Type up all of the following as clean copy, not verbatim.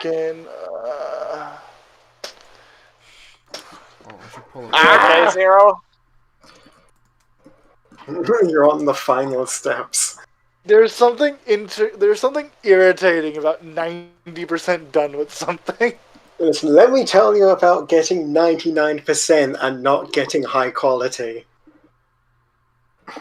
fucking. Oh, I should pull it. Okay, Zero. You're on the final steps. There's something irritating about 90% done with something. Listen, let me tell you about getting 99% and not getting high quality.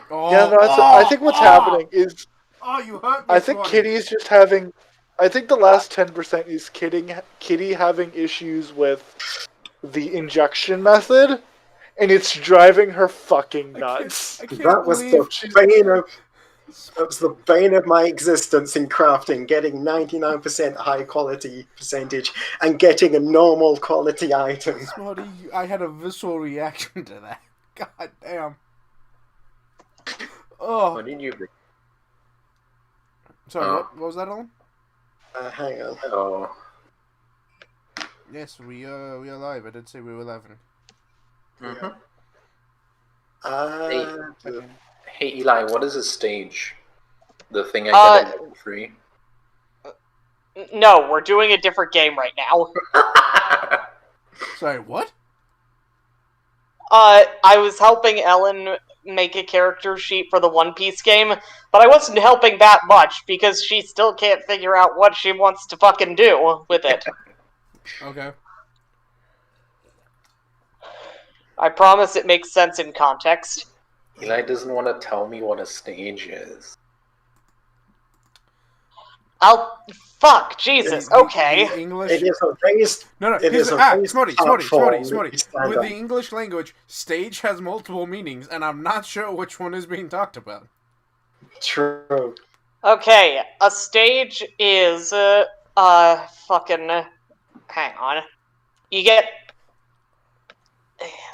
Oh, Yeah, no, I think what's happening is Oh, you hurt me. I think Kitty's just having. I think the last 10% is Kitty having issues with the injection method, and it's driving her fucking nuts. I can't That was the bane of my existence in crafting, getting 99% high quality percentage and getting a normal quality item. Smarty, I had a visceral reaction to that. God damn. Oh. What did you bring? Sorry, what was that on? Hang on. Oh. Yes, we are live. I did say we were live. Mm-hmm. Uh, Hey Eli, what is a stage? The thing I get for free? No, we're doing a different game right now. Sorry, what? I was helping Ellen make a character sheet for the One Piece game, but I wasn't helping that much because she still can't figure out what she wants to fucking do with it. Okay. I promise it makes sense in context. Eli doesn't want to tell me what a stage is. Fuck, Jesus, okay. The English... it is a raised. No, it is a raised Smarty. platform With that you stand the on. English language, stage has multiple meanings, and I'm not sure which one is being talked about. True. Okay, a stage is, fucking... Hang on. You get...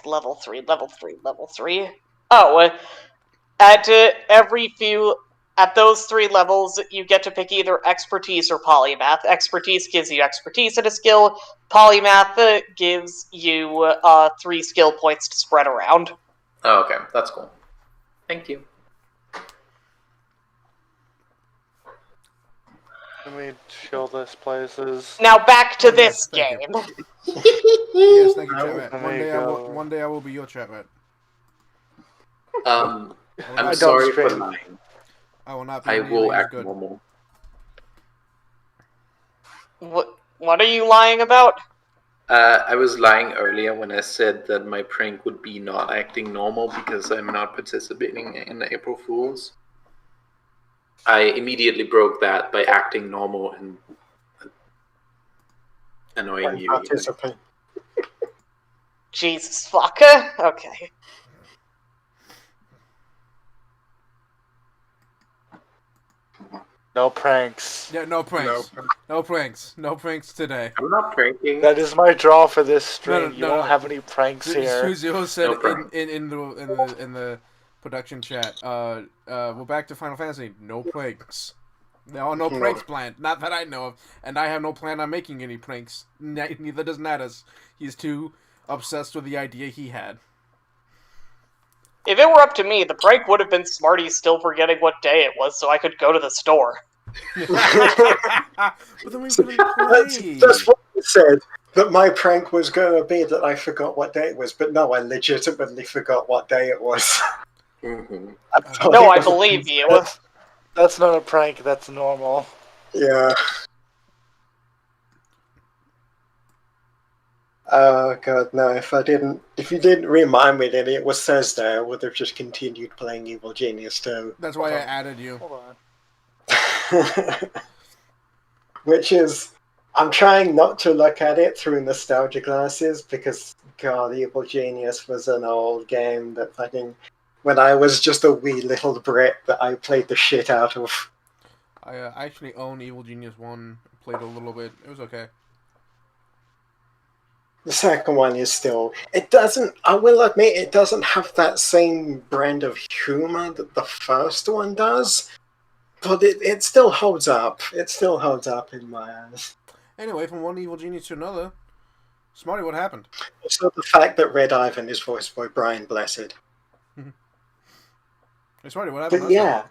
Level 3. Oh, at those 3 levels, you get to pick either expertise or polymath. Expertise gives you expertise in a skill. Polymath gives you 3 skill points to spread around. Oh, okay, that's cool. Thank you. Let me chill this places. Now back to this thank game. Yes, thank you, chat rat. There you go. One day I will be your chat rat. I'm I don't sorry for stream. lying. I will not be. I will nearly as act good. normal. What are you lying about? I was lying earlier when I said that my prank would be not acting normal because I'm not participating in the April Fools. I immediately broke that by acting normal and annoying you. Participate. Jesus fucker. Okay. No pranks. Yeah, no pranks. No pranks. No pranks today. I'm not pranking. That is my draw for this stream. No, You won't have any pranks here. Zero said No prank. in the production chat. We're back to Final Fantasy. No pranks. There are no pranks planned. Not that I know of, and I have no plan on making any pranks. Neither does Natus. He's too obsessed with the idea he had. If it were up to me, the prank would have been Smarty still forgetting what day it was so I could go to the store. But then we couldn't play. That's what I said. That my prank was going to be that I forgot what day it was, but no, I legitimately forgot what day it was. Mm-hmm. No, I believe you. That's not a prank, that's normal. Yeah. Oh god, no! If you didn't remind me that it was Thursday, I would have just continued playing Evil Genius 2. That's why I added you. Hold on. Which is, I'm trying not to look at it through nostalgia glasses because, god, Evil Genius was an old game that fucking, when I was just a wee little Brit, that I played the shit out of. I actually own Evil Genius 1. Played a little bit. It was okay. The second one is still, I will admit, it doesn't have that same brand of humor that the first one does, but it still holds up. It still holds up in my eyes. Anyway, from one Evil Genius to another, Smarty, what happened? Also, the fact that Red Ivan is voiced by Brian Blessed. Hey, Smarty, what happened? But yeah,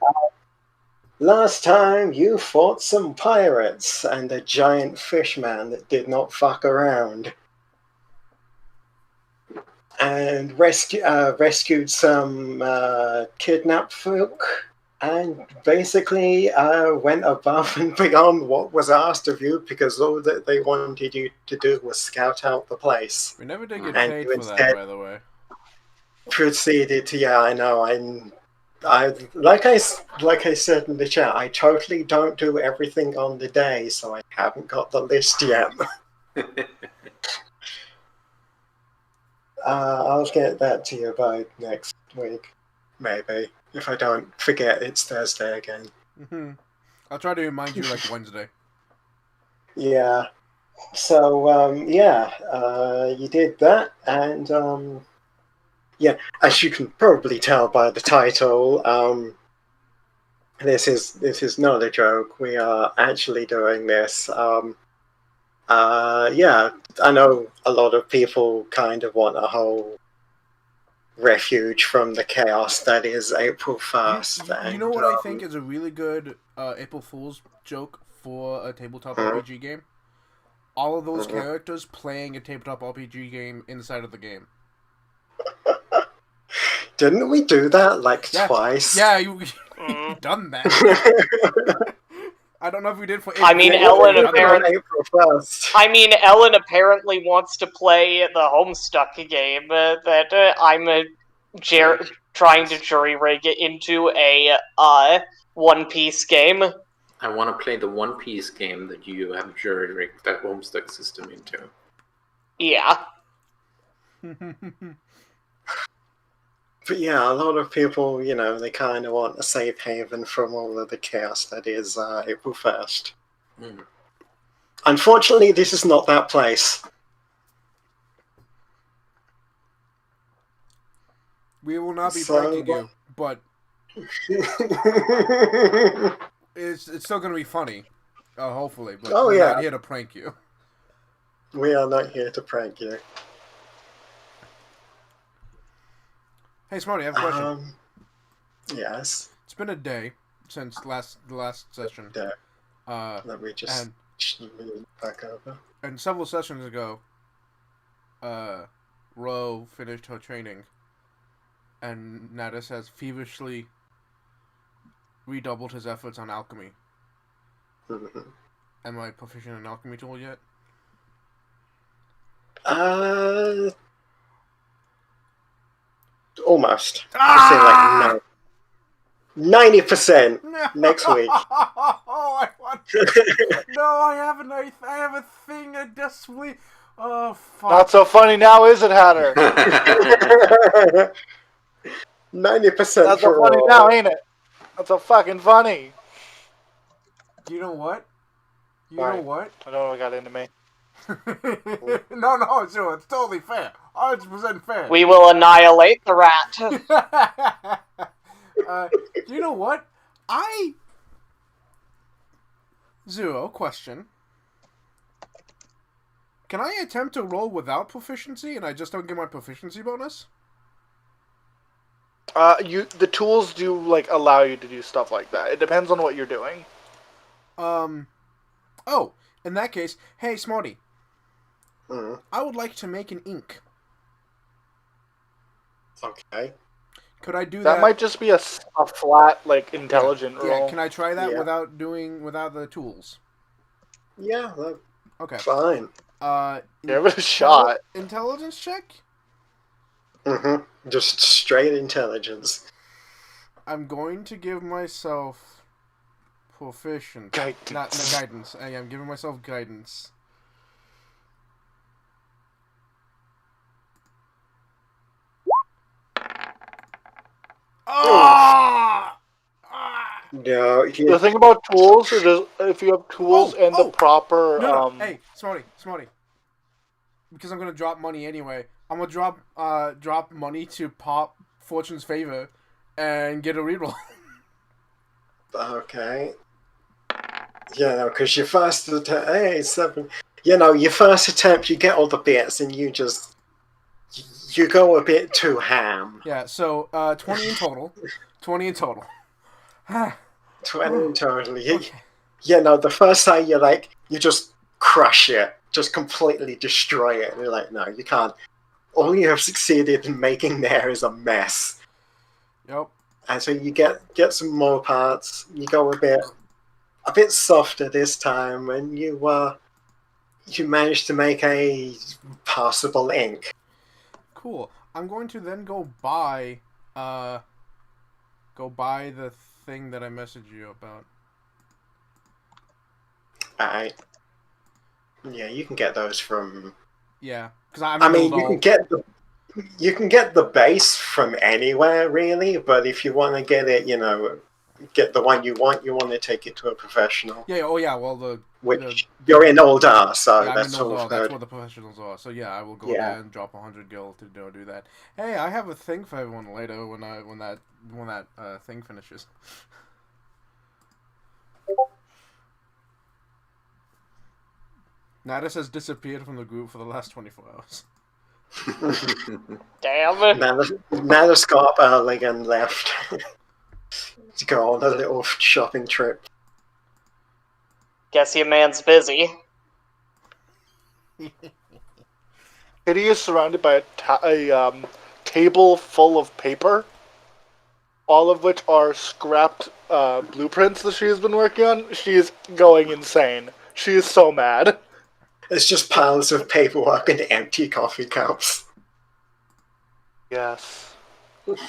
Last time you fought some pirates and a giant fish man that did not fuck around. And rescued some kidnapped folk. And basically went above and beyond what was asked of you because all that they wanted you to do was scout out the place. We never did get And paid you for that, instead by the way. proceeded to, yeah, I know, I like I said in the chat, I totally don't do everything on the day, so I haven't got the list yet. I'll get that to you by next week, maybe. If I don't forget, it's Thursday again. Mm-hmm. I'll try to remind you like Wednesday. Yeah. So, you did that, and, yeah, as you can probably tell by the title, this is not a joke. We are actually doing this. Yeah, I know a lot of people kind of want a whole refuge from the chaos that is April 1st. You know what I think is a really good April Fool's joke for a tabletop RPG game? All of those characters playing a tabletop RPG game inside of the game. Didn't we do that like twice? Yeah, you've done that. I don't know if we did for April. I mean, Ellen apparently wants to play the Homestuck game that I'm trying to jury rig into a One Piece game. I want to play the One Piece game that you have jury-rigged that Homestuck system into. Yeah. But yeah, a lot of people, they kind of want a safe haven from all of the chaos that is April 1st. Mm. Unfortunately, this is not that place. We will not be pranking you, but it's still going to be funny, hopefully. But we're not here to prank you. We are not here to prank you. Hey, Smarty, I have a question. Yes. It's been a day since the last session. Let me just move back over. And several sessions ago, Ro finished her training, and Natus has feverishly redoubled his efforts on alchemy. Mm-hmm. Am I proficient in alchemy tool yet? Almost. I say like 90% next week. I want. No, I have a thing I desperately. Oh fuck! Not so funny now, is it, Hatter? 90%. Not so funny now, ain't it? That's so fucking funny. You know what? I don't know what got into me. No, it's totally fair. 100% fair. We will annihilate the rat. You know what? Zero question. Can I attempt to roll without proficiency and I just don't get my proficiency bonus? The tools do allow you to do stuff like that. It depends on what you're doing. Oh, in that case, hey Smarty. Mm-hmm. I would like to make an ink. Okay. Could I do that? That might just be a flat, intelligent roll. Yeah, can I try that without the tools? Yeah, okay. Fine. Give it a shot. Intelligence check? Mm-hmm. Just straight intelligence. I'm going to give myself proficient. Guidance. Not guidance. I am giving myself guidance. No, The thing about tools is if you have tools and the proper... No. Hey, Smarty. Because I'm going to drop money anyway. I'm going to drop money to pop Fortune's Favor and get a reroll. Okay. Yeah, because your first attempt... Hey, 7... your first attempt, you get all the bits and you just... You go a bit too ham. Yeah, so 20 in total. 20 in total. 20 totally. Okay. You know, the first time you just crush it, just completely destroy it. And you're like, no, you can't. All you have succeeded in making there is a mess. Yep. And so you get some more parts. You go a bit softer this time, and you manage to make a passable ink. Cool. I'm going to then go buy the thing that I messaged you about. Alright. Yeah, you can get those from. Yeah, because I'm. I mean, you can get the base from anywhere really, but if you want to get it, get the one you want to take it to a professional. Yeah. Oh yeah. Well, Which you're in Oldar, so yeah, that's I'm in all. Oldar. That's where the professionals are. So yeah, I will go there and drop 100 gil to do that. Hey, I have a thing for everyone later when that thing finishes. Natus has disappeared from the group for the last 24 hours. Damn. Natus got up early and left to go on a little shopping trip. Guess your man's busy. Kitty is surrounded by a table full of paper, all of which are scrapped blueprints that she has been working on. She is going insane. She is so mad. It's just piles of paperwork and empty coffee cups. Yes. There's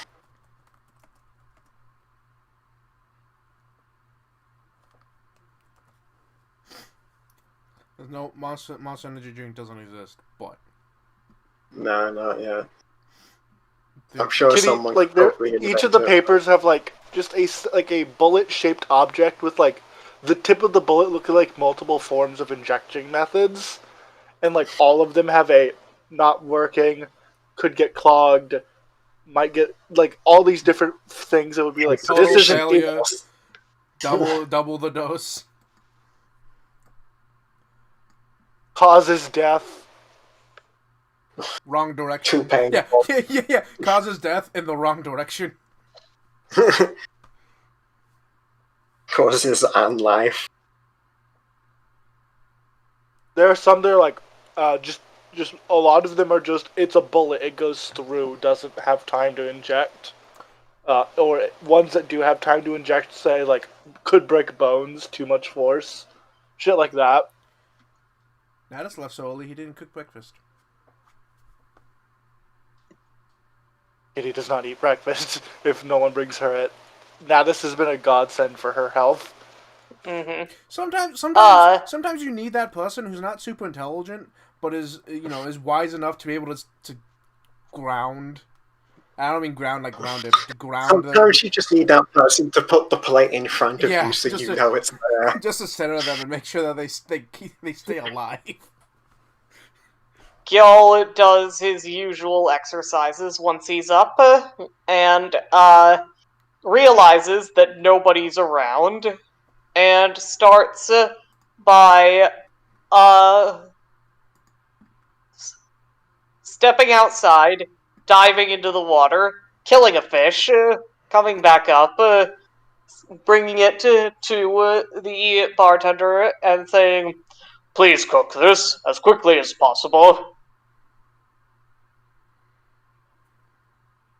no monster energy drink doesn't exist, but No, not yet. I'm sure Kitty, someone like each of the papers have just a bullet-shaped object with the tip of the bullet looking like multiple forms of injection methods, and all of them have a not working, could get clogged, might get all these different things that would be total this isn't failure, double the dose, causes death. wrong direction. Too painful. Yeah. Causes death in the wrong direction. Causes and life. There are some that are just a lot of them are just it's a bullet, it goes through, doesn't have time to inject. Or ones that do have time to inject say could break bones, too much force. Shit like that. Natus left so early he didn't cook breakfast. Kitty does not eat breakfast if no one brings her it. Natus has been a godsend for her health. Mm-hmm. Sometimes you need that person who's not super intelligent, but is wise enough to be able to ground. I don't mean ground like grounded. To ground them. Sometimes you just need that person to put the plate in front of you so you know it's there. Just to center them and make sure that they stay alive. Gil does his usual exercises once he's up, and realizes that nobody's around, and starts by stepping outside, diving into the water, killing a fish, coming back up, bringing it to the bartender, and saying, "Please cook this as quickly as possible."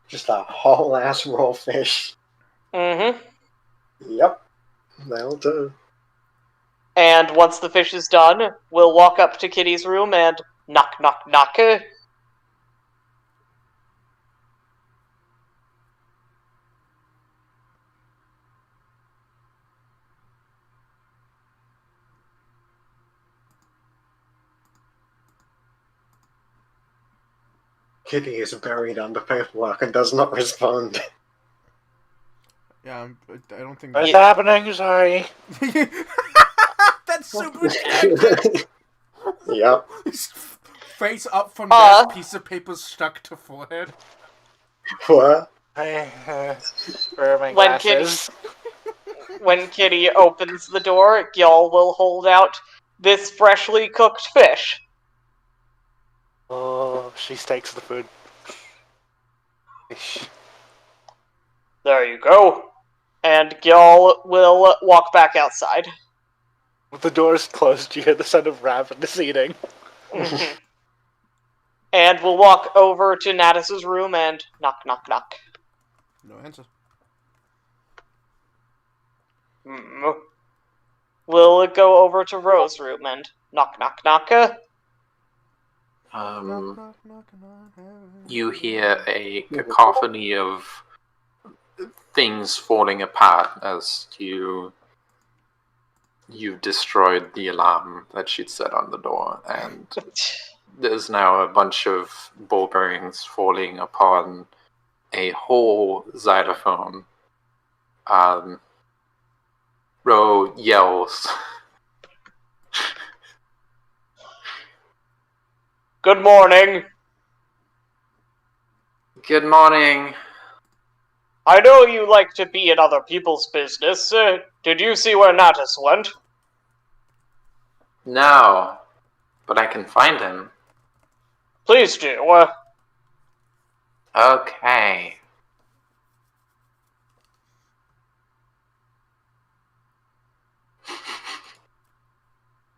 Just a whole ass raw fish. Mm-hmm. Yep. That'll do. And once the fish is done, we'll walk up to Kitty's room and knock, knock, knock. Kitty is buried under paperwork and does not respond. Yeah, I don't think What's happening? Sorry. That's super distracted. Yep. Face up from desk, piece of paper stuck to forehead. What? Where are my When glasses? When Kitty opens the door, Gil will hold out this freshly cooked fish. Oh, she takes the food. There you go. And Gyal will walk back outside. With the doors closed, you hear the sound of ravenous eating. And we'll walk over to Natus's room and knock, knock, knock. No answer. We'll go over to Ro's room and knock, knock, knock. Knock, knock, knock, knock, You hear a cacophony of things falling apart as you've destroyed the alarm that she'd set on the door, and there's now a bunch of ball bearings falling upon a whole xylophone. Ro yells. Good morning. Good morning. I know you like to be in other people's business. Did you see where Natus went? No, but I can find him. Please do. Okay.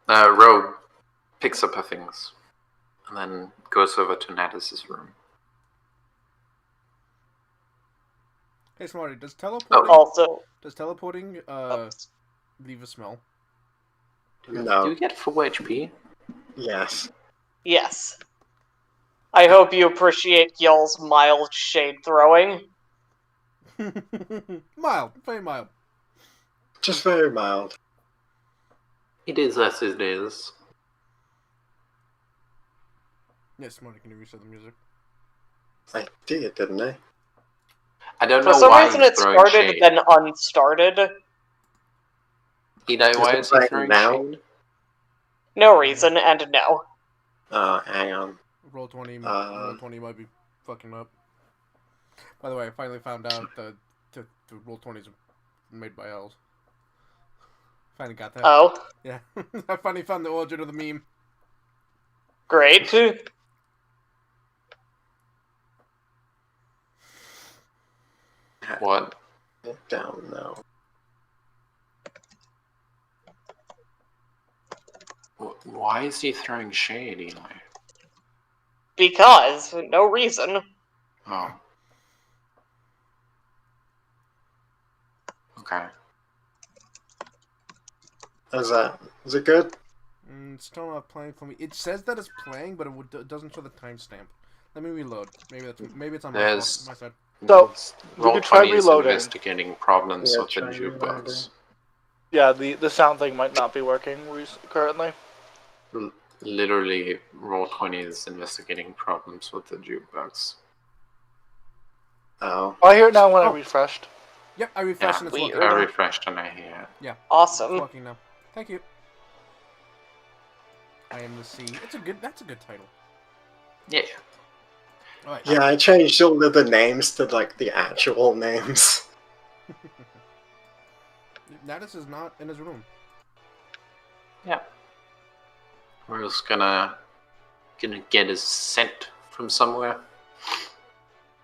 Ro picks up her things and then goes over to Natus's room. Hey, Smarty, does teleporting leave a smell? No. Do you get full HP? Yes. Yes. I hope you appreciate Gyal's mild shade throwing. Mild, very mild. Just very mild. It is as it is. Yes, Smarty, can you reset the music? I did, didn't I? I don't For know some why reason he's it throwing started shade. then unstarted. Eli, why it is he playing throwing now? shade? No reason, and no. Hang on. Roll 20 might be fucking up. By the way, I finally found out that the Roll 20s are made by elves. Finally got that. Oh, Yeah. I finally found the origin of the meme. great. What? Down now. Why is he throwing shade, Eli? Because, no reason. Oh. Okay. How's that? Is it good? It's still not playing for me. It says that it's playing, but it doesn't show the timestamp. Let me reload. Maybe it's on my side. So, you Roll could try 20 is reloading. investigating problems Yeah, with the try jukebox. Yeah, the sound thing might not be working currently. Literally, Roll 20 is investigating problems with the jukebox. Oh. I hear it now when I refreshed. Yep, I refreshed and it's weird. working. I refreshed and I hear it. Yeah. It's Awesome. working now. Thank you. I Am the Sea. That's a good title. Yeah. Alright. Yeah, I changed all of the names to like the actual names. Natus is not in his room. Yeah. We're just gonna get his scent from somewhere.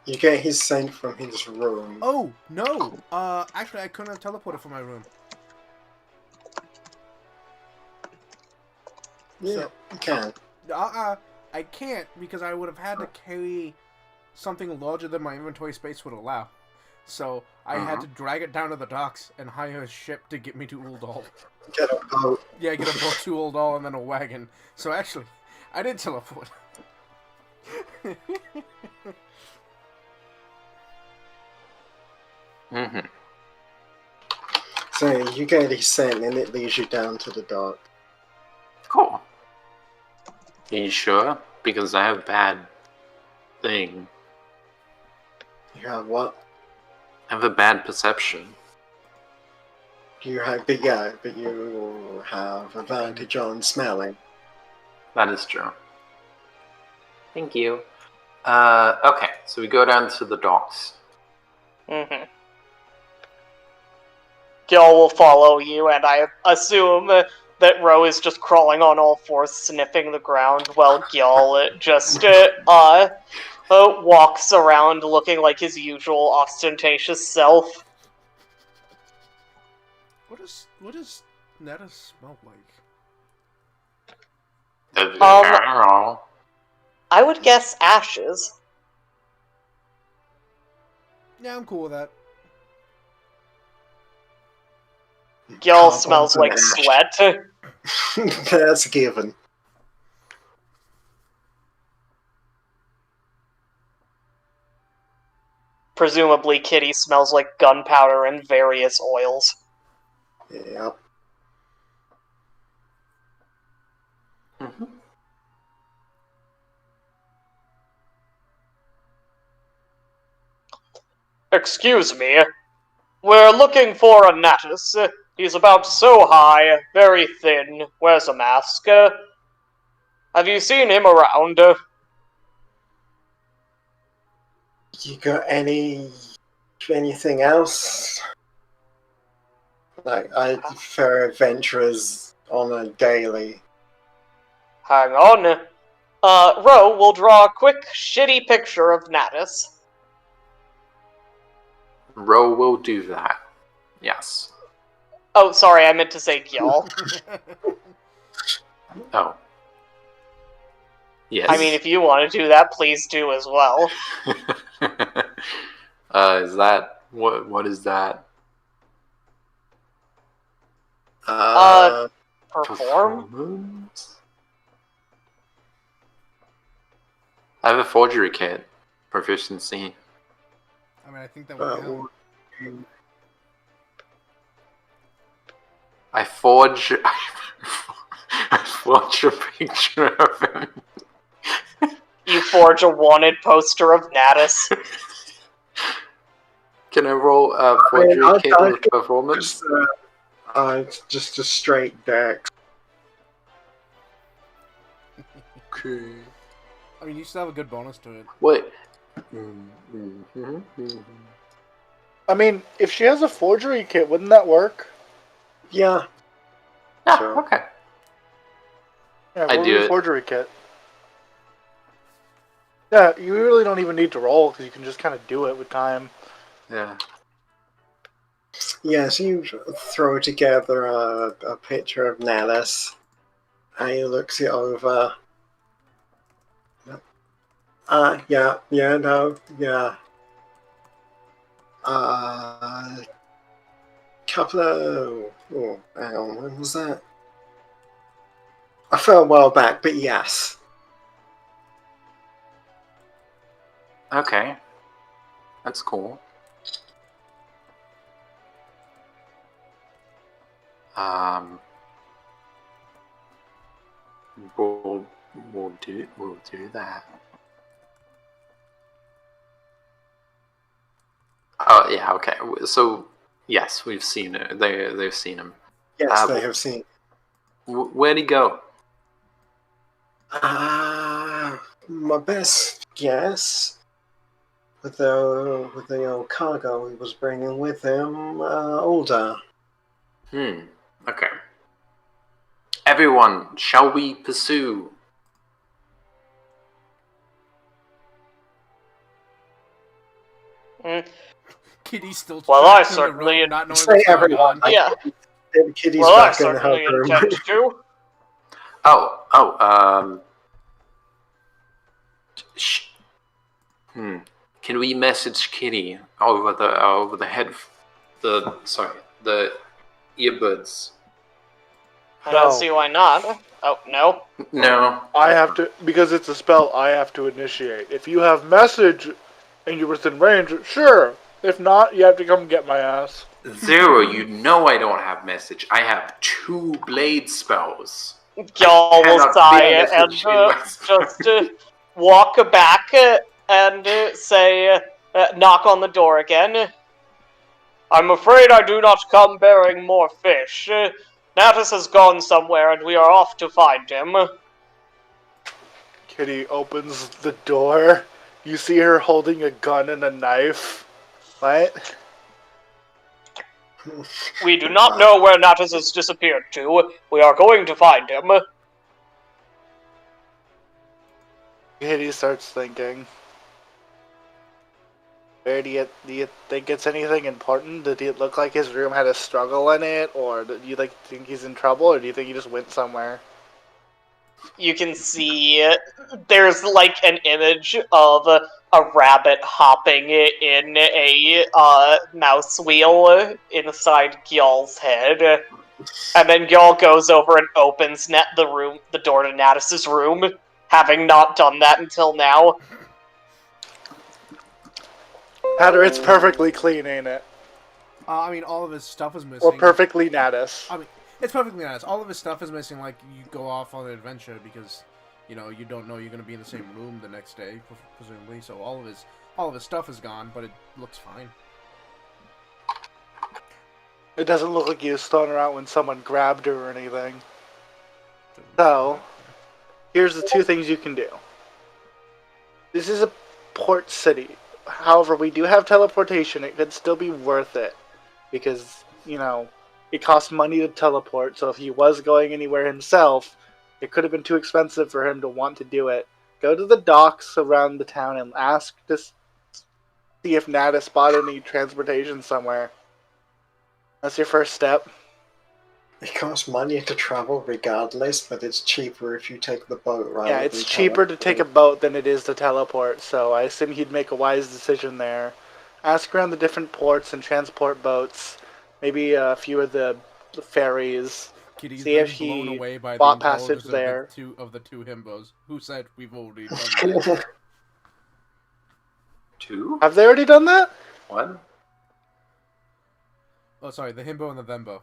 You get his scent from his room. Oh, no! Actually, I couldn't have teleported from my room. Yeah, you can. I can't because I would have had to carry something larger than my inventory space would allow. So I had to drag it down to the docks and hire a ship to get me to Uldal. Get a boat. Yeah, get a boat to Uldal and then a wagon. So actually, I did teleport. Mm-hmm. So you get his scent and it leads you down to the dock. Cool. Are you sure? Because I have bad thing. You have what? I have a bad perception. You have, but you have advantage on smelling. That is true. Thank you. Okay, so we go down to the docks. Mm-hmm. Gil will follow you, and I assume that Ro is just crawling on all fours, sniffing the ground, while Gil just walks around looking like his usual ostentatious self. What does Netta smell like? I would guess ashes. Yeah, I'm cool with that. Y'all Carbon smells and like ash. sweat. That's a given. Presumably, Kitty smells like gunpowder and various oils. Yep. Mm-hmm. Excuse me. We're looking for a Natus. He's about so high, very thin, wears a mask. Have you seen him around? You got anything else? Like, I prefer adventurers on a daily. Hang on. Ro will draw a quick, shitty picture of Natus. Ro will do that. Yes. Oh, sorry, I meant to say Gil. Oh. Yes. I mean, if you want to do that, please do as well. Is that what is that? Perform? Performance? I have a forgery kit. Proficiency. I mean, I think that would count. I forge a picture of him. You forge a wanted poster of Natus. Can I roll a forgery kit with performance? It's just a straight deck. Okay. I mean, you still have a good bonus to it. Wait. I mean, if she has a forgery kit, wouldn't that work? Yeah. Yeah, Sure. okay. Yeah, I roll do your it. forgery kit. Yeah, you really don't even need to roll, because you can just kind of do it with time. Yeah. Yeah, so you throw together a picture of Natus, and he looks it over. Yeah, couple of... Oh, hang on, when was that? I fell a while back, but yes. Okay. That's cool. We'll do that. Oh yeah, okay. So yes, we've seen it. They've seen him. Yes, they have seen. Where'd he go? My best guess, with the old cargo he was bringing with him, older. Okay. Everyone, shall we pursue? Kitty's still Well, I tracking the certainly- road, not knowing Say what's going everyone. on. Yeah. Kitty's Well, I back in her certainly room. intend to. Can we message Kitty over the earbuds? I No. don't see why not. Oh, no. No. I have to, because it's a spell, I have to initiate. If you have message and you're within range, sure. If not, you have to come get my ass. Zero, you know I don't have message. I have 2 blade spells. Y'all will cannot sigh be a and message in my just walk back and say, knock on the door again. I'm afraid I do not come bearing more fish. Natus has gone somewhere and we are off to find him. Kitty opens the door. You see her holding a gun and a knife. What? We do not know where Natus has disappeared to. We are going to find him. Kitty starts thinking. Where do you think it's anything important? Did it look like his room had a struggle in it, or do you think he's in trouble, or do you think he just went somewhere? You can see there's like an image of a rabbit hopping in a mouse wheel inside Gyal's head. And then Gyal goes over and opens the door to Natus's room, having not done that until now. Hatter, it's perfectly clean, ain't it? I mean, all of his stuff is missing. Or perfectly Natus. I mean, it's perfectly nice. All of his stuff is missing. Like, you go off on an adventure because, you know, you don't know you're gonna be in the same room the next day, presumably. So all of his stuff is gone, but it looks fine. It doesn't look like he was thrown around when someone grabbed her or anything. So, here's the two things you can do. This is a port city. However, we do have teleportation. It could still be worth it. Because, you know, it costs money to teleport. So if he was going anywhere himself, it could have been too expensive for him to want to do it. Go to the docks around the town and ask to see if Natus bought any transportation somewhere. That's your first step. It costs money to travel regardless, but it's cheaper if you take the boat, right? Yeah, it's cheaper to take a boat than it is to teleport, so I assume he'd make a wise decision there. Ask around the different ports and transport boats, maybe a few of the ferries. Kitty's See if been blown he away by bought the passage intelligence there. of the two himbos. Who said we've already done that? 2? Have they already done that? 1? Oh, sorry, the himbo and the thembo.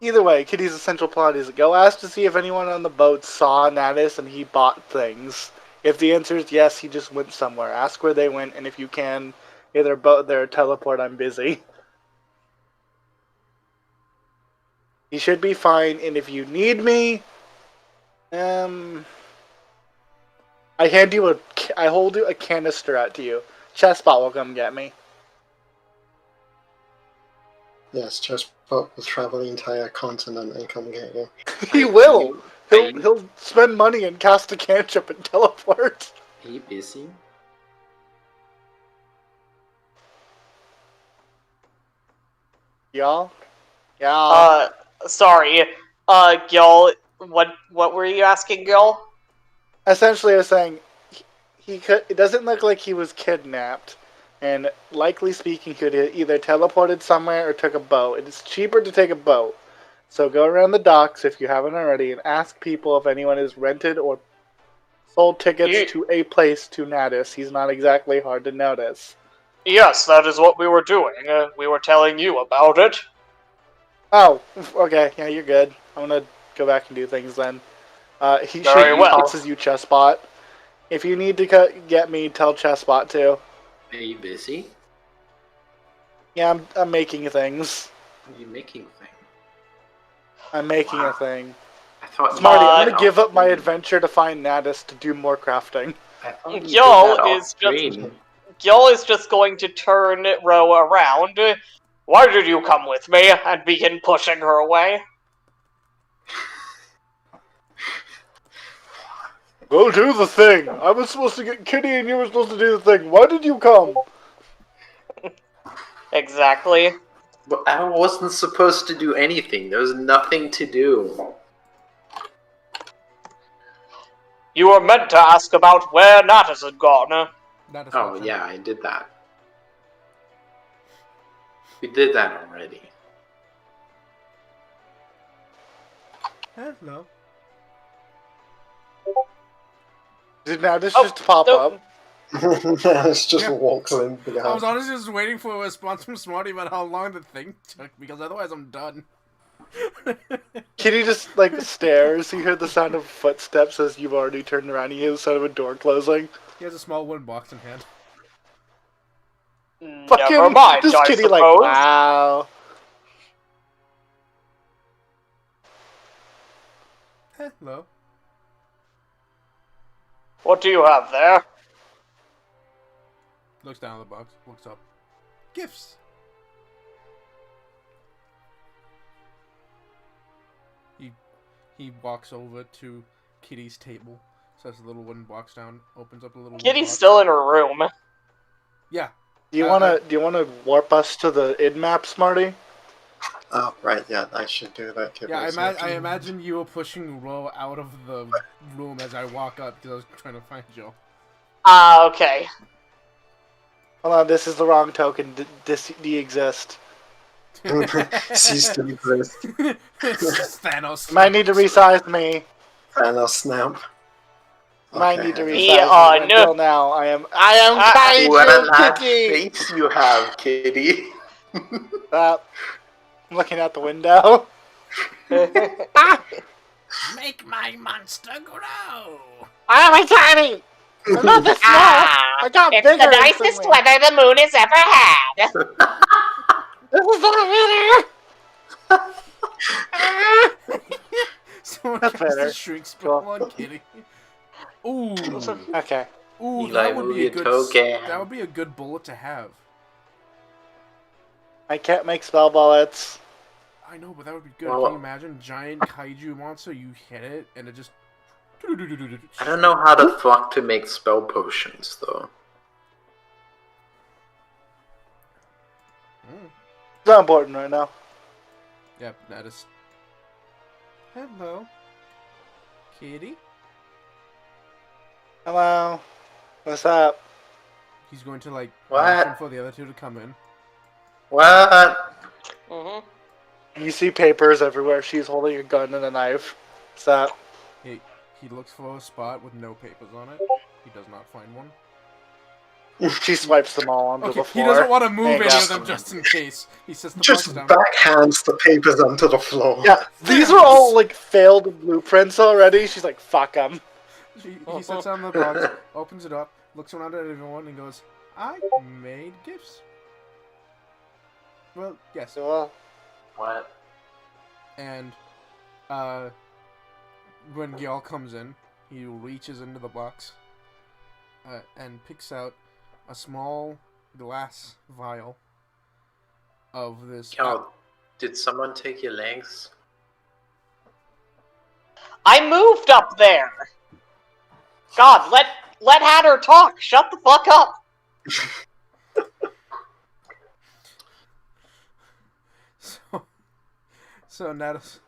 Either way, Kitty's essential plot is go ask to see if anyone on the boat saw Natus and he bought things. If the answer is yes, he just went somewhere. Ask where they went, and if you can, either boat there or teleport, I'm busy. He should be fine, and if you need me, I hold a canister out to you. Chessbot will come get me. Yes, just boat will travel the entire continent and come get you. He will. He'll spend money and cast a cantrip and teleport. Are you busy? Y'all? Yeah. Sorry. Gyal, what were you asking, Gyal? Essentially, I was saying he could. It doesn't look like he was kidnapped, and likely speaking, he could have either teleported somewhere or took a boat. It is cheaper to take a boat, so go around the docks if you haven't already and ask people if anyone has rented or sold tickets to a place to Natus. He's not exactly hard to notice. Yes, that is what we were doing. We were telling you about it. Oh, okay. Yeah, you're good. I'm gonna go back and do things then. He Very well. fixes you, Chessbot. If you need to get me, tell Chessbot too. Are you busy? Yeah, I'm making things. Are you making things? I'm making a thing. I thought Smarty, I'm you gonna give up my adventure to find Natus to do more crafting. I thought you did that off screen. Gyal is just going to turn Ro around. Why did you come with me? And begin pushing her away. Go do the thing! I was supposed to get Kitty and you were supposed to do the thing. Why did you come? Exactly. But I wasn't supposed to do anything. There was nothing to do. You were meant to ask about where Natus had gone. Oh, yeah, I did that. We did that already. Hello. Did Natus just pop up? It's just walks in I behind. was honestly just waiting for a response from Smarty about how long the thing took, because otherwise I'm done. Kitty just, stares. You hear the sound of footsteps as you've already turned around. You hear the sound of a door closing. He has a small wooden box in hand. Never mind, just I Kitty suppose. wow. Hello. What do you have there? Looks down at the box, looks up. Gifts! He walks over to Kitty's table, Sets a little wooden box down. Opens up a little. Kitty's box. still in her room. Yeah. Do you wanna warp us to the id map, Smarty? Oh, right, yeah, I should do that. Give Yeah, me a I second. imagine you were pushing Ro out of the room as I walk up because I was trying to find you. Okay. Hold on, this is the wrong token. This de-exist. Cease to exist. Thanos. You might need to resize me. Thanos snap. Might need to resize Yeah, me. no. Until now, I am Kaiju What a nice Kitty! face you have, Kitty. I'm looking out the window. Make my monster grow. I'm tiny! I'm not this small! I got It's bigger the nicest instantly. weather the moon has ever had. This is not better! Someone That's casts better. a shrink spell on Kitty. Ooh. Okay. Ooh, Eli, that would move be a your good. token. That would be a good bullet to have. I can't make spell bullets. I know, but that would be good. Well, Can you imagine giant kaiju monster? You hit it and it just. I don't know how the fuck to make spell potions, though. It's not important right now. Yep, that is. Hello, Kitty. Hello. What's up? He's going to like What? motion for the other two to come in. What? Mhm. You see papers everywhere. She's holding a gun and a knife. What's up? He looks for a spot with no papers on it. He does not find one. She swipes them all onto Okay, the he floor. doesn't want to move There any you go. of them just in case. He sets the Just box down. backhands the papers onto the floor. Yeah, these are all like failed blueprints already. She's like, fuck them. He sets down the box, opens it up, looks around at everyone, and goes, "I made gifts." Well, yes. Well, What? And when Gyal comes in, he reaches into the box and picks out a small glass vial of this. Yo, did someone take your legs? I moved up there. God, let Hatter talk. Shut the fuck up. So Natus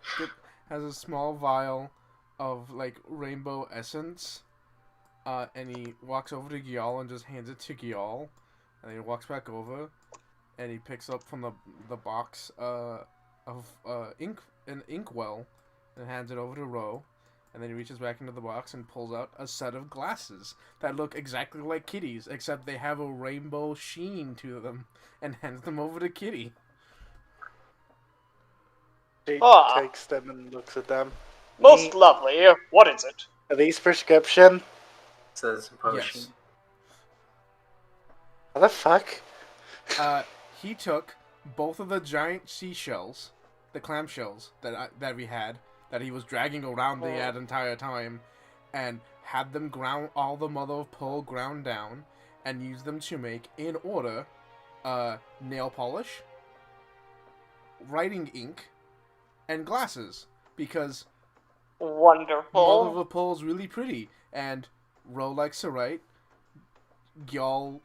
has a small vial of like rainbow essence, and he walks over to Gyal and just hands it to Gyal, and he walks back over, and he picks up from the box of an inkwell, and hands it over to Ro, and then he reaches back into the box and pulls out a set of glasses that look exactly like Kitty's, except they have a rainbow sheen to them, and hands them over to Kitty. she Ah. takes them and looks at them. Most lovely. What is it? Are these prescription? Says potion. Yes. What the fuck? He took both of the giant seashells, the clamshells that we had, that he was dragging around the entire time, and had them ground, all the mother of pearl ground down, and used them to make, in order, nail polish, writing ink, and glasses, because mother Wonderful. of pearl is really pretty, and Ro likes to write. Gyal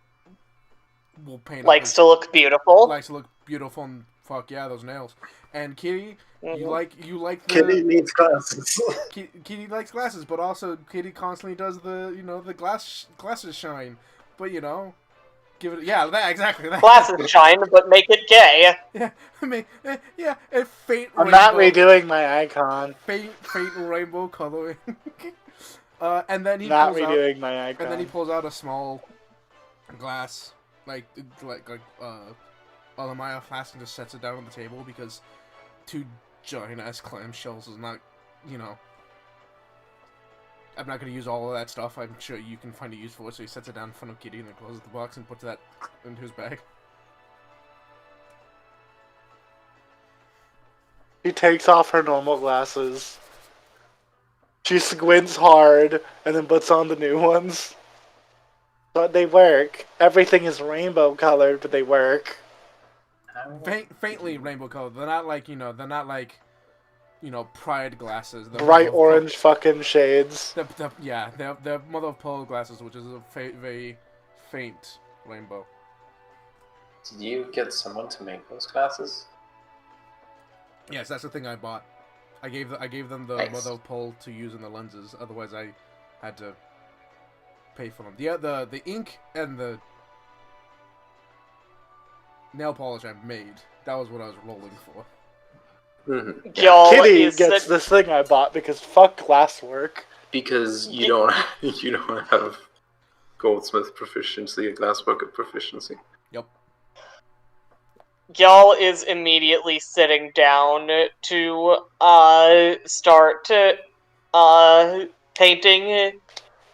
will paint. Likes to look beautiful. Likes to look beautiful, and fuck yeah, those nails. And Kitty, you like the Kitty needs glasses. Kitty likes glasses, but also Kitty constantly does the glasses shine. But give it that exactly that. Glasses shine, but make it gay. Yeah, I mean, yeah, and faint. I'm not redoing my icon. Faint rainbow coloring. And then he Not pulls out. redoing my icon. And then he pulls out a small glass, like Alamaya flask, and just sets it down on the table because 2 giant ass clamshells is not, I'm not gonna use all of that stuff. I'm sure you can find a use for it. So he sets it down in front of Kitty and then closes the box and puts that into his bag. She takes off her normal glasses. She squints hard and then puts on the new ones. But they work. Everything is rainbow colored, but they work. Faintly rainbow colored. They're not like pride glasses. The Bright mother of orange fucking shades. the mother of pearl glasses, which is a very faint rainbow. Did you get someone to make those glasses? Yes, that's the thing I bought. I gave them the Nice. mother of pearl to use in the lenses. Otherwise, I had to pay for them. The ink and the nail polish I made. That was what I was rolling for. Mm-hmm. Kitty gets this thing I bought because fuck glasswork. Because you don't have goldsmith proficiency, glassworker proficiency. Yep. Gyal is immediately sitting down to start painting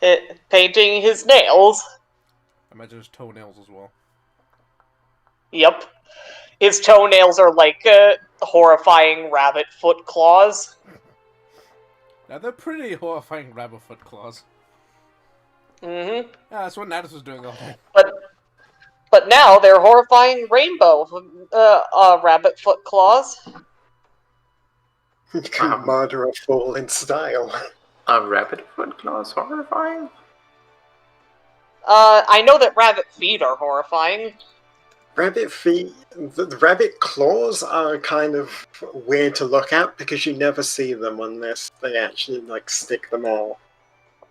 his nails. I imagine his toenails as well. Yep. His toenails are like horrifying rabbit foot claws. Now they're pretty horrifying rabbit foot claws. Mm-hmm. Yeah, that's what Natus was doing all day. But now they're horrifying rainbow rabbit foot claws. You can murder a fool in style. A rabbit foot claws horrifying? I know that rabbit feet are horrifying. Rabbit feet, the rabbit claws are kind of weird to look at because you never see them unless they actually like stick them out.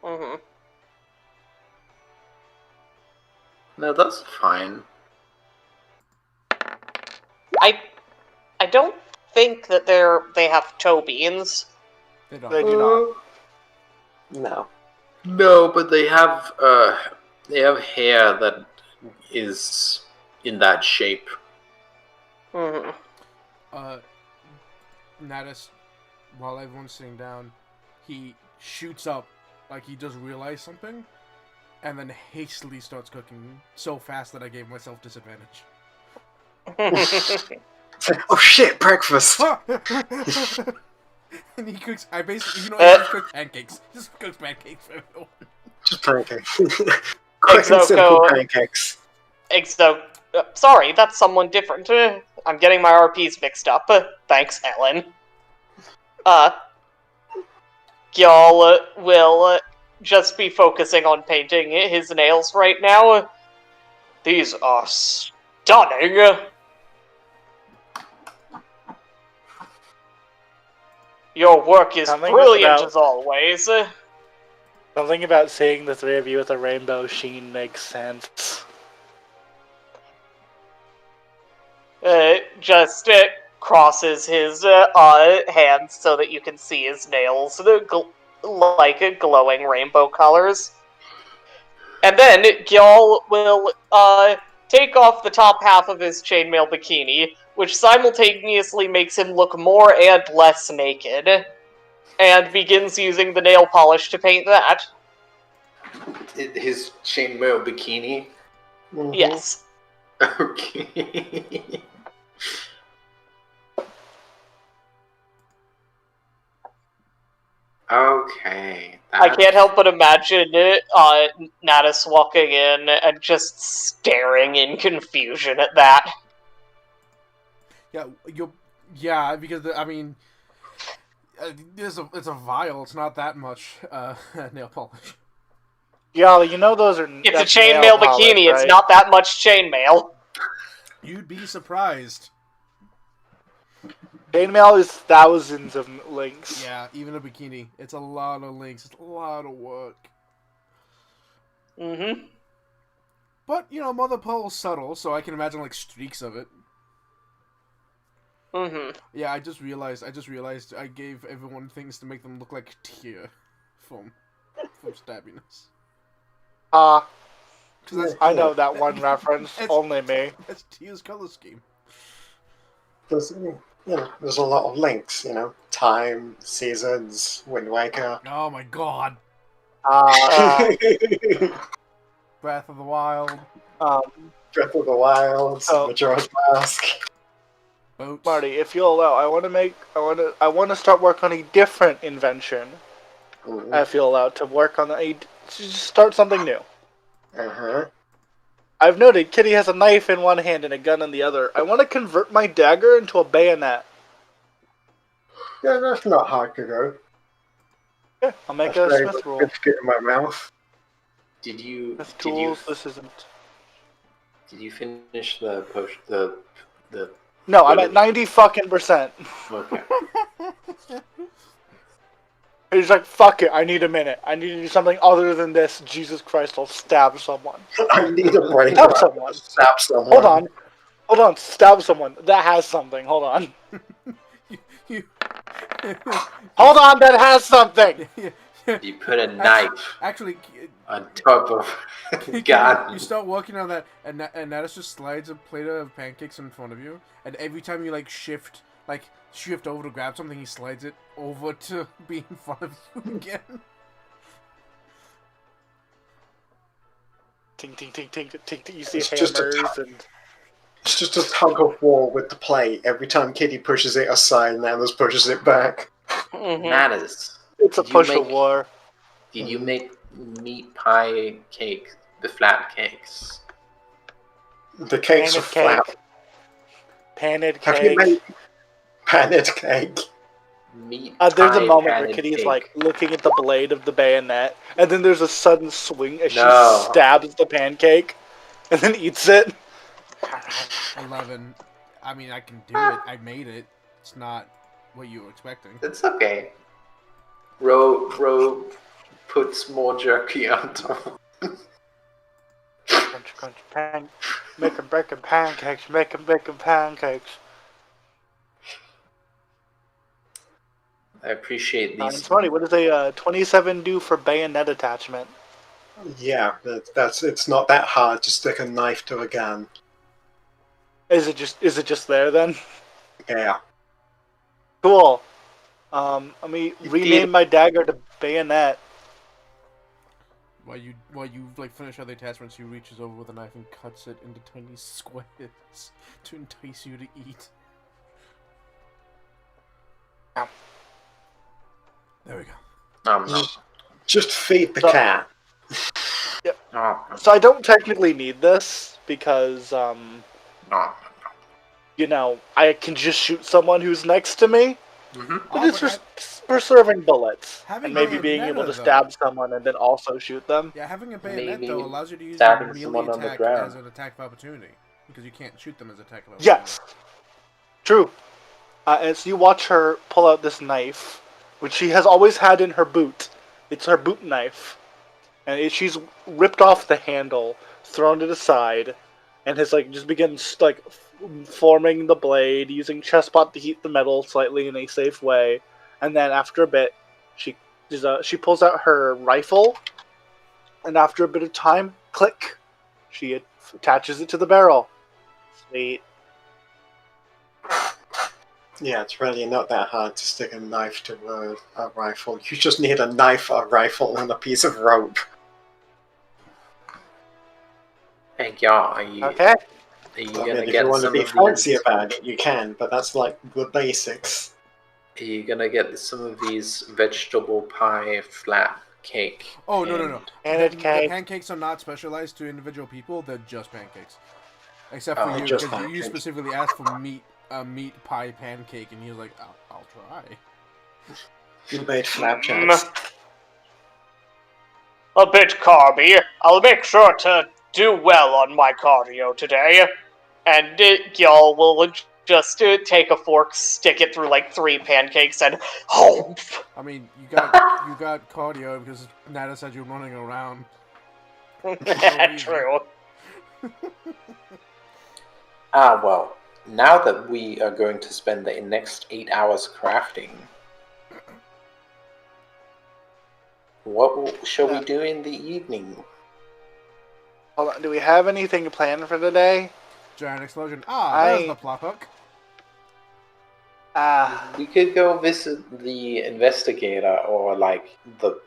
Mm-hmm. No, that's fine. I don't think that they have toe beans. They don't. They do not. No. No, but they have hair that is in that shape. Mm-hmm. Natus, while everyone's sitting down, he shoots up like he just realized something, and then hastily starts cooking so fast that I gave myself disadvantage. Oh shit, breakfast! And he cooks. I basically, he just cooks pancakes. He just cooks pancakes for everyone. Just pancakes. Quick and simple pancakes. Sorry, that's someone different. I'm getting my RPs mixed up. Thanks, Ellen. Gyal will just be focusing on painting his nails right now. These are stunning. Your work is brilliant as always. Something about seeing the three of you with a rainbow sheen makes sense. Just crosses his hands so that you can see his nails, like glowing rainbow colors. And then Gyal will take off the top half of his chainmail bikini, which simultaneously makes him look more and less naked, and begins using the nail polish to paint that. His chainmail bikini? Mm-hmm. Yes. Okay. Okay. I can't help but imagine Natus walking in and just staring in confusion at that. Yeah, because I mean, it's a vial. It's not that much nail polish. Yeah, you know those are. It's a chainmail bikini. Right? It's not that much chainmail. You'd be surprised. Chainmail is thousands of links. Yeah, even a bikini. It's a lot of links. It's a lot of work. Mm-hmm. But, Mother Pearl's subtle, so I can imagine, streaks of it. Mm-hmm. Yeah, I just realized I gave everyone things to make them look like Tyr from Stabbiness. I know that one reference. Only me. That's Tyr's color scheme. There's a lot of links, time, seasons, Wind Waker. Oh my god. Breath of the Wild. Breath of the Wild, Majora's Mask. Boats. Marty, if you'll allow, I want to start work on a different invention. Mm-hmm. If you'll allow to work on start something new. Uh-huh. I've noted Kitty has a knife in one hand and a gun in the other. I want to convert my dagger into a bayonet. Yeah, that's not hard to do. Yeah, I'll make That's a very Smith roll. good to get in my mouth. Did you Smith did you tools. This isn't. did you finish the push the No, I'm at 90% Okay. He's like, fuck it, I need a minute. I need to do something other than this. Jesus Christ, I'll stab someone. I need a brain Stab rot someone. to stab someone. Hold on, stab someone. That has something. Hold on. You Hold on, that has something. You put a knife Actually, on top of you gun. start working on that, and Natus just slides a plate of pancakes in front of you, and every time you shift over to grab something, he slides it over to be in front of you again. Ting, ting, ting, ting, ting, ting. You see It's just a hammers and... It's just a tug of war with the plate. Every time Kitty pushes it aside, Nanas pushes it back. Nanas. It's a Did you push of make- war. Did you make meat pie cake, the flat cakes? The cakes are Panet flat. cake. Panet Have you cake. made panet cake? Meat There's a pie moment where panet Kitty's cake. looking at the blade of the bayonet, and then there's a sudden swing as No. she stabs the pancake, and then eats it. 11. I mean, I can do it. I made it. It's not what you were expecting. It's okay. Ro puts more jerky on top. Crunch, crunch, making pancakes, making pancakes. I appreciate these. It's funny. What does a 27 do for bayonet attachment? Yeah, it's not that hard to stick a knife to a gun. Is it just there then? Yeah. Cool. Let me rename my dagger to bayonet. While you finish other attachments, he reaches over with a knife and cuts it into tiny squares to entice you to eat. Ow. There we go. Just feed the So- cat. Yep. Oh, So I don't technically need this because no. I can just shoot someone who's next to me. Mm-hmm. But it's for serving bullets Having and maybe a being able to meta, though. stab someone and then also shoot them. Yeah, having a bayonet Maybe though allows you to use stabbing your melee someone on the attack ground. as an attack of opportunity because you can't shoot them as attack of opportunity. Yes, true. And so you watch her pull out this knife, which she has always had in her boot. It's her boot knife, and she's ripped off the handle, thrown it aside, and has just begun forming the blade, using chestpot to heat the metal slightly in a safe way, and then after a bit, she pulls out her rifle, and after a bit of time, click, she attaches it to the barrel. Sweet. Yeah, it's really not that hard to stick a knife to a rifle. You just need a knife, a rifle, and a piece of rope. Hey, y'all, are you Okay. gonna If you get want to some be of fancy these? about it, you can, but that's like the basics. Are you gonna get some of these vegetable pie flat cake? Oh no! And The cake. pancakes are not specialized to individual people. They're just pancakes, except Oh, for you just because you pancakes. specifically asked for meat pie pancake, and he was like, "I'll try." You made flapjacks. A bit carby. I'll make sure to do well on my cardio today. And y'all will just take a fork, stick it through 3 pancakes, and I mean, you got cardio because Nada said you're running around. True. Well, now that we are going to spend the next 8 hours crafting, what shall we do in the evening? Hold on, do we have anything planned for today? Giant explosion. There's I- the plot hook. We could go visit the investigator or the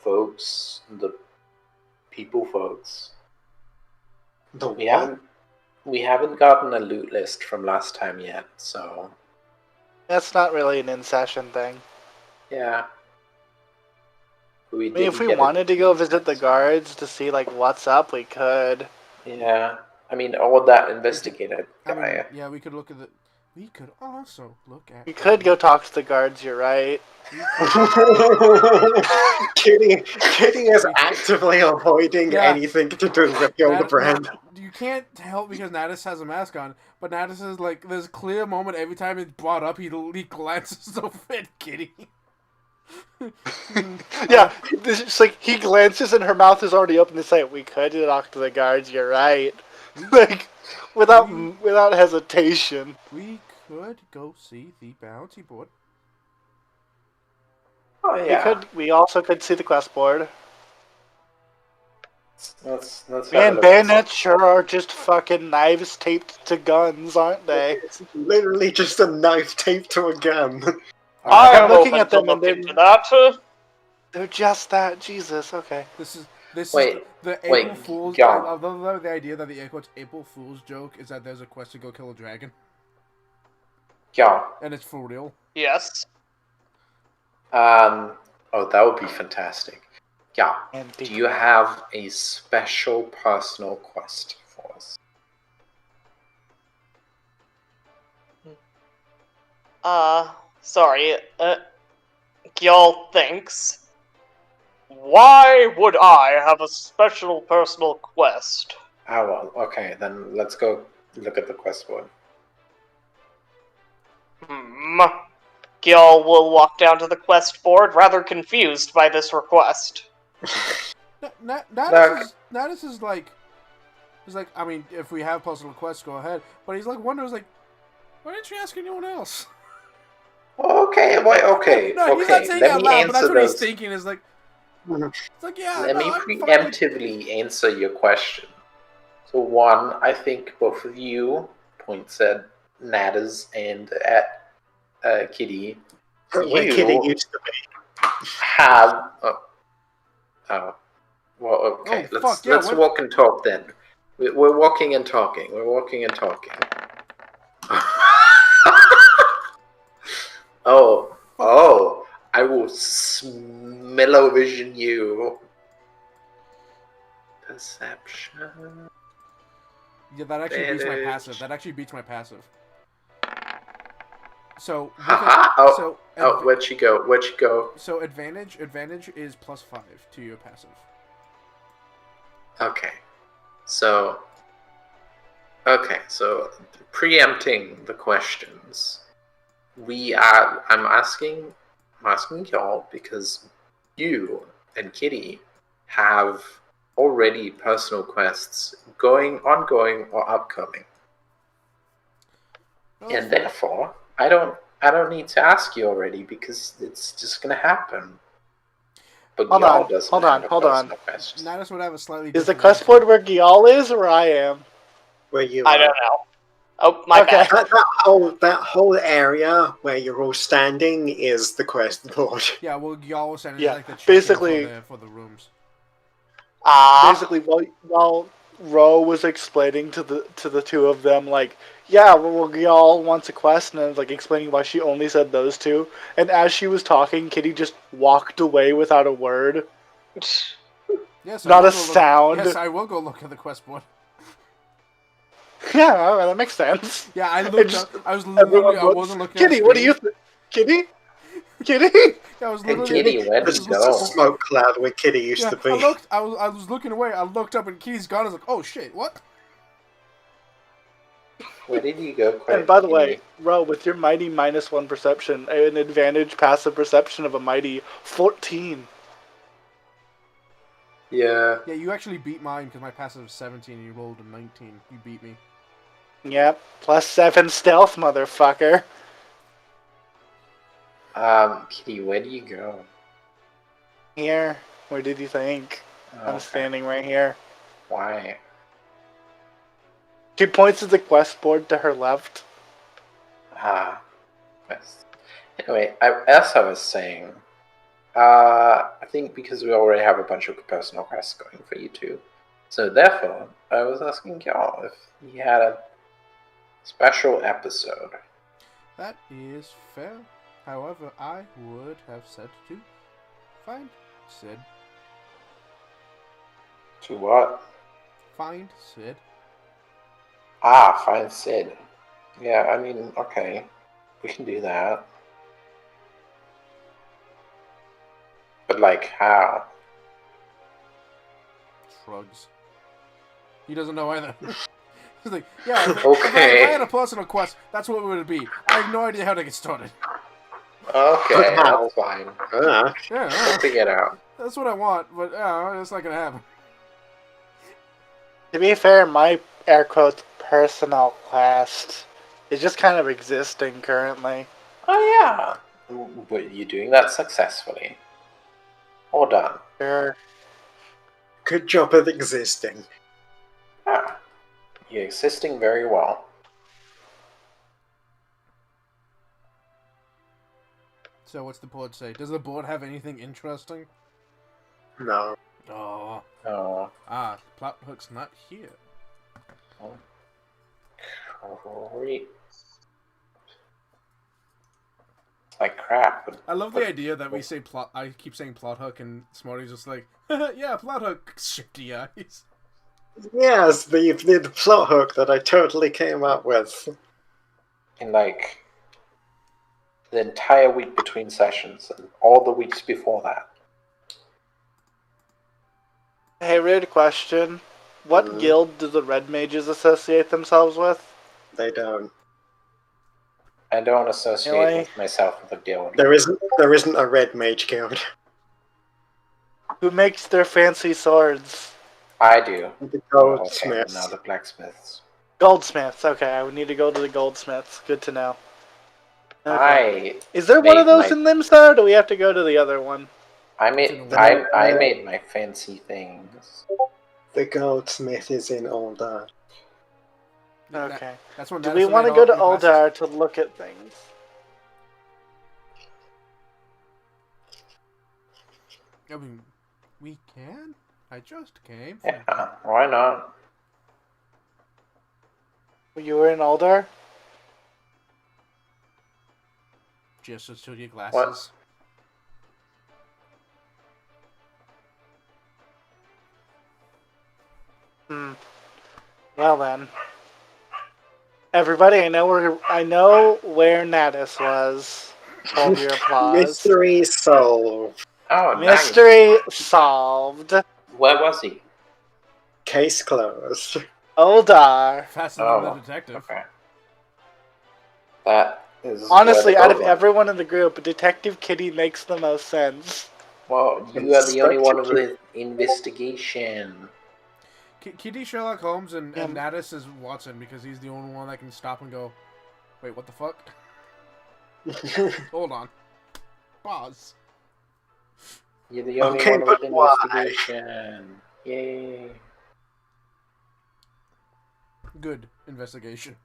folks, the people folks. The We what? haven't gotten a loot list from last time yet, so That's not really an in-session thing. yeah. I mean, if we wanted to go visit the guards to see what's up, we could. Yeah. I mean, or that investigator I mean, guy. yeah, we could look at We could also look at. We could go talk to the guards. You're right. Kitty is actively avoiding Yeah. anything to do with Gildebrand. You can't help because Natus has a mask on, but Natus is like, there's a clear moment every time it's brought up, he glances over at Kitty. Yeah, it's like he glances and her mouth is already open to say, "We could talk to the guards." You're right. Like without hesitation. We could go see the bounty board. Oh yeah. We also could see the quest board. Let's have a Man, look. bayonets sure are just fucking knives taped to guns, aren't they? It's literally just a knife taped to a gun. I'm looking at them and into that. they're just that. Jesus, okay. This is Wait, the wait, April Fool's. John. I love the idea that the air quotes April Fool's joke is that there's a quest to go kill a dragon, Yeah. and it's for real. Yes. Oh, that would be fantastic. Yeah. And Do you have a special personal quest for us? Sorry, Gyal thinks. Why would I have a special personal quest? Oh, well, okay, then let's go look at the quest board. Gyal will walk down to the quest board, rather confused by this request. Natus is like, I mean, if we have personal requests, go ahead. But he's like, wonders like, why didn't you ask anyone else? Okay, wait, okay, No, he's okay. not saying Let out me loud, but that's answer what he's those. thinking. Is like, it's like, yeah. Let me I'm fine. preemptively answer your question. So one, I think both of you points at Nadas and at Kitty. Where Kitty used to be. Have well, okay. Oh, fuck, yeah, let's what? walk and talk then. We're walking and talking. We're walking and talking. Oh! I will smell-o-vision you. Perception. Yeah, that actually beats my Advantage. passive. That actually beats my passive. So, Haha. so, Where'd she go? Where'd she go? So advantage is +5 to your passive. Okay. So preempting the questions. I'm asking y'all because you and Kitty have already personal quests ongoing or upcoming. Oh, And therefore, I don't need to ask you already because it's just gonna happen. But Hold y'all on, doesn't hold have on, a hold on. personal quest. Natus would have a slightly Is the different quest answer. board where Gyal is or I am? Where you I are. don't know. Oh, my Okay. bad. That whole area where you're all standing is the quest board. Yeah, well, y'all was saying Yeah, like the check-in basically- for the rooms. Basically, while Ro was explaining to the two of them, like, yeah, well, Gyal wants a quest, and I was like explaining why she only said those two. And as she was talking, Kitty just walked away without a word. Yes, I Not will a go look- sound. Yes, I will go look at the quest board. Yeah, well, that makes sense. Yeah, I looked just- up. I was Everyone literally. I looks- wasn't looking. Kitty, at what do you think? Kitty? Kitty? Yeah, I was Hey, literally. Kitty, where did There's you just a go? smoke cloud where Kitty used Yeah, to be. I was looking away. I looked up and Kitty's gone. I was like, oh shit, what? Where did you go? And by the way, Ro, with your mighty -1 perception, an advantage passive perception of a mighty 14. Yeah. Yeah, you actually beat mine because my passive is 17 and you rolled a 19. You beat me. Yep, +7 stealth, motherfucker. Kitty, where do you go? Here. Where did you think? I'm Okay. standing right here. Why? She points to the quest board to her left. Yes. Anyway, as I was saying, I think because we already have a bunch of personal quests going for you two, so therefore, I was asking y'all if you had a special episode. That is fair. However, I would have said to find Sid. To what? Find Sid. Find Sid. Yeah, I mean, okay. We can do that. But, like, how? Shrugs. He doesn't know either. He's like, yeah, if Okay. I had a personal quest, that's what it would be. I have no idea how to get started. Okay, How? that's fine. Ah, Yeah, We'll figure it out. that's what I want, but it's not gonna happen. To be fair, my air quotes personal quest is just kind of existing currently. Oh, yeah. But you're doing that successfully. All done. Sure. good job at existing. Yeah. You're existing very well. So what's the board say? Does the board have anything interesting? No. Oh. Oh, Plot hook's not here. great. It's like crap. But, I love the idea that we say plot. I keep saying plot hook, and Smarty's just like, yeah, plot hook. Shifty eyes. Yes, the plot hook that I totally came up with. in like the entire week between sessions and all the weeks before that. Hey, weird question. What guild do the red mages associate themselves with? They don't. I don't associate Really? with myself with a guild. There isn't a red mage guild. Who makes their fancy swords? I do. The Okay, goldsmiths. now the blacksmiths. Goldsmiths. Okay, I would need to go to the goldsmiths. Good to know. Okay. I Is there one of made those my- in Limstar, or do we have to go to the other one? I made my fancy things. The goldsmith is in Ul'dah. Okay. That's when Do we want to go to Uldar to look at things? I mean, we can. I just came. Yeah, why not? You were in Uldar? Just to your glasses. Well then. Everybody, I know where Natus was. Hold your applause. Mystery solved. Oh, nice. Mystery solved. Where was he? Case closed. Uldar. Faster than the detective. Okay. That is Honestly, where the out of boat went. everyone in the group, Detective Kitty makes the most sense. Well, you are the only one with the investigation. Kitty, Sherlock Holmes, and Yeah. Natus is Watson because he's the only one that can stop and go, wait, what the fuck? Hold on. Pause. You're the only Okay, one with but why? investigation. Yay. Good investigation.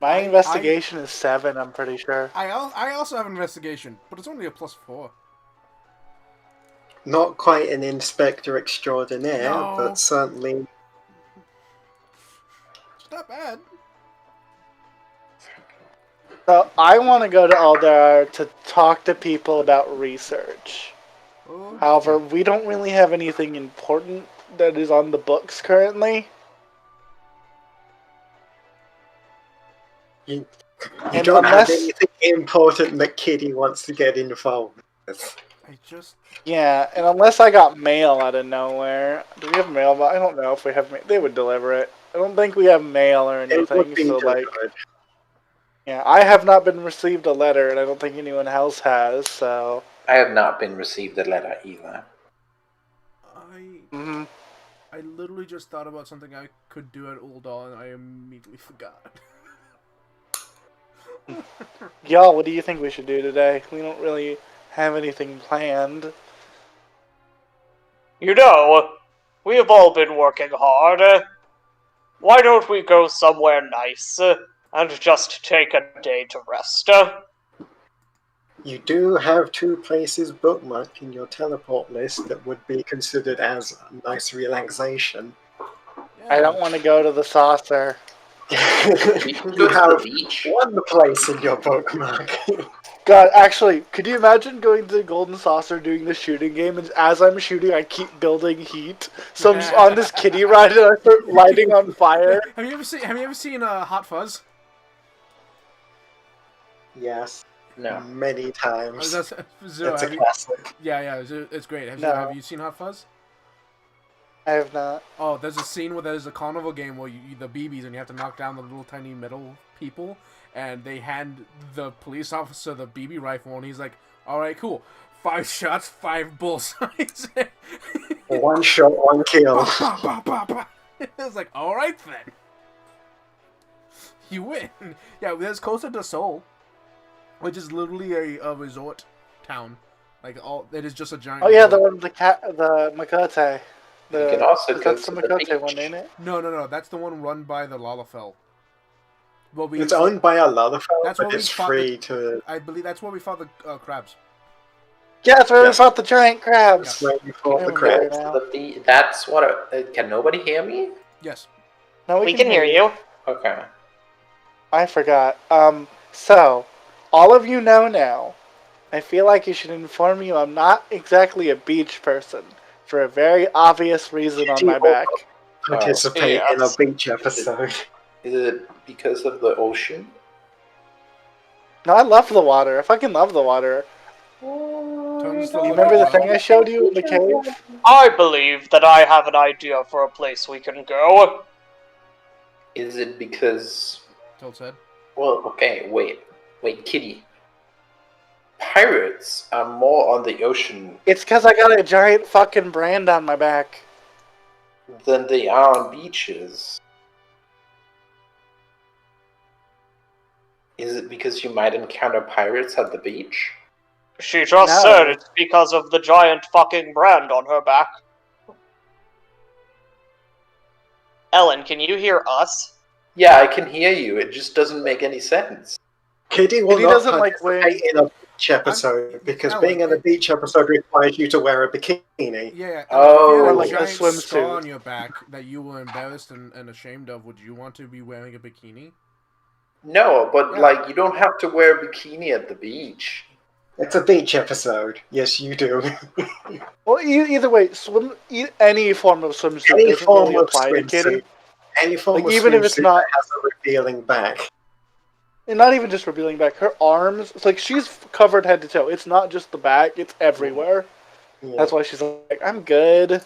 My investigation is 7, I'm pretty sure. I also have investigation, but it's only a +4. Not quite an inspector extraordinaire, No. but certainly. It's not bad. So I want to go to Uldar to talk to people about research. Oh, However, we don't really have anything important that is on the books currently. You And don't unless- have anything important that Kitty wants to get involved with. I just Yeah, and unless I got mail out of nowhere. Do we have mail? I don't know if we have mail. They would deliver it. I don't think we have mail or It anything, would be so like... good. Yeah, I have not been received a letter, and I don't think anyone else has, so... I have not been received a letter either. Mhm. I literally just thought about something I could do at Uldal and I immediately forgot. Y'all, what do you think we should do today? We don't really have anything planned. You know, we have all been working hard. Why don't we go somewhere nice and just take a day to rest? You do have 2 places bookmarked in your teleport list that would be considered as a nice relaxation. I don't want to go to the saucer. You can go You to have the beach. 1 place in your bookmark. God, actually, could you imagine going to the Golden Saucer doing the shooting game, and as I'm shooting, I keep building heat? So I'm just on this kiddie ride, and I start lighting on fire. Have you ever seen Hot Fuzz? Yes. No. Many times. Zero, It's a have you- classic. yeah, it's great. No. Have you seen Hot Fuzz? I have not. Oh, there's a scene where there's a carnival game where you the BBs and you have to knock down the little tiny metal people, and they hand the police officer the BB rifle, and he's like, "All right, cool. 5 shots, 5 bullseyes." 1 shot, 1 kill. It's like, all right then, you win. Yeah, there's Costa del Sol, which is literally a resort town. Like it is just a giant. Oh yeah, the resort. one, the Makate. You can also go That's the to the Makate beach. one, ain't it? No. That's the one run by the Lalafell. Well, It's owned by a Lalafell, That's but what we it's fought free to... I believe that's where we fought the crabs. Yeah, that's where Yes. we fought the giant crabs. That's where you fought I the remember crabs. now. That's what. Can nobody hear me? Yes. No, We can hear you. Okay. I forgot. So, all of you know now. I feel like you should inform you I'm not exactly a beach person. For a very obvious reason on my back. Participate in a yes. beach episode. Is it because of the ocean? No, I love the water. I fucking love the water. Tons to You look remember the at. thing I showed you in the cave? I believe that I have an idea for a place we can go. Is it because? Tilt said. Well, okay. Wait, Kitty. Pirates are more on the ocean It's because I got a giant fucking brand on my back. than they are on beaches. Is it because you might encounter pirates at the beach? She just No. said it's because of the giant fucking brand on her back. Ellen, can you hear us? Yeah, I can hear you. It just doesn't make any sense. Kitty will Kitty not doesn't like participate in a beach episode because Ellen, being in a beach episode requires you to wear a bikini. Yeah. Oh. If you had Like a a giant swimsuit. scar on your back that you were embarrassed and ashamed of, would you want to be wearing a bikini? No, but Yeah. like you don't have to wear a bikini at the beach. It's a beach episode. Yes, you do. Well, either way, any form of swimsuit Any doesn't form really of apply to Kitty. swimsuit. Any form Like, of even if it's swimsuit not- that has a revealing back. And not even just revealing back. Her arms, it's like she's covered head to toe. It's not just the back, it's everywhere. Yeah. That's why she's like, I'm good.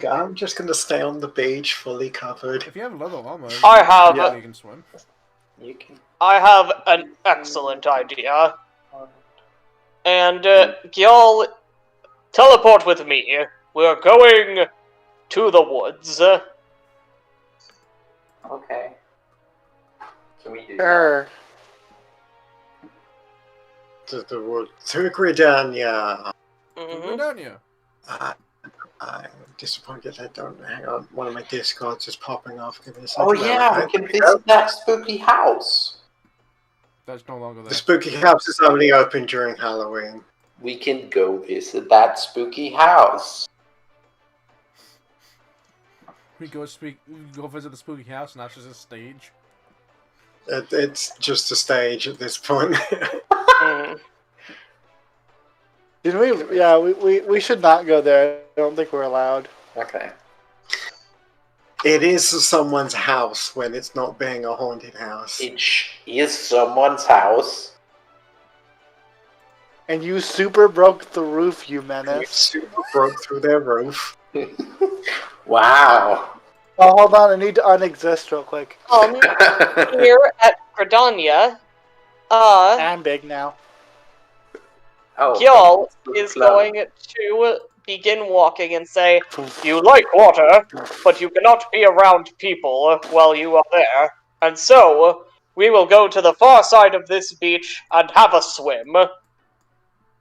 I'm just going to stay on the beach fully covered. If you have leather armor, I have- you can swim. You can. I have an excellent idea. And, y'all, teleport with me. We're going to the woods. Okay. Can we do that? Sure. To the wood. To Gridania. Mhm. Danya. I'm disappointed I don't. Hang on. One of my Discords is popping off. Give me a second. Oh yeah, we can visit that spooky house. That's no longer The there. spooky house is only open during Halloween. We can go visit that spooky house. We go visit the spooky house, and that's just a stage. It's just a stage at this point. Mhm. Did we? Yeah, we should not go there. I don't think we're allowed. Okay. It is someone's house when it's not being a haunted house. It is someone's house. And you super broke the roof, you You menace. super broke through their roof. Wow. Oh, hold on. I need to unexist real quick. Here at Gridania, I'm big now. Oh, Gyal that's is clever. going to begin walking and say, "You like water, but you cannot be around people while you are there. And so, we will go to the far side of this beach and have a swim.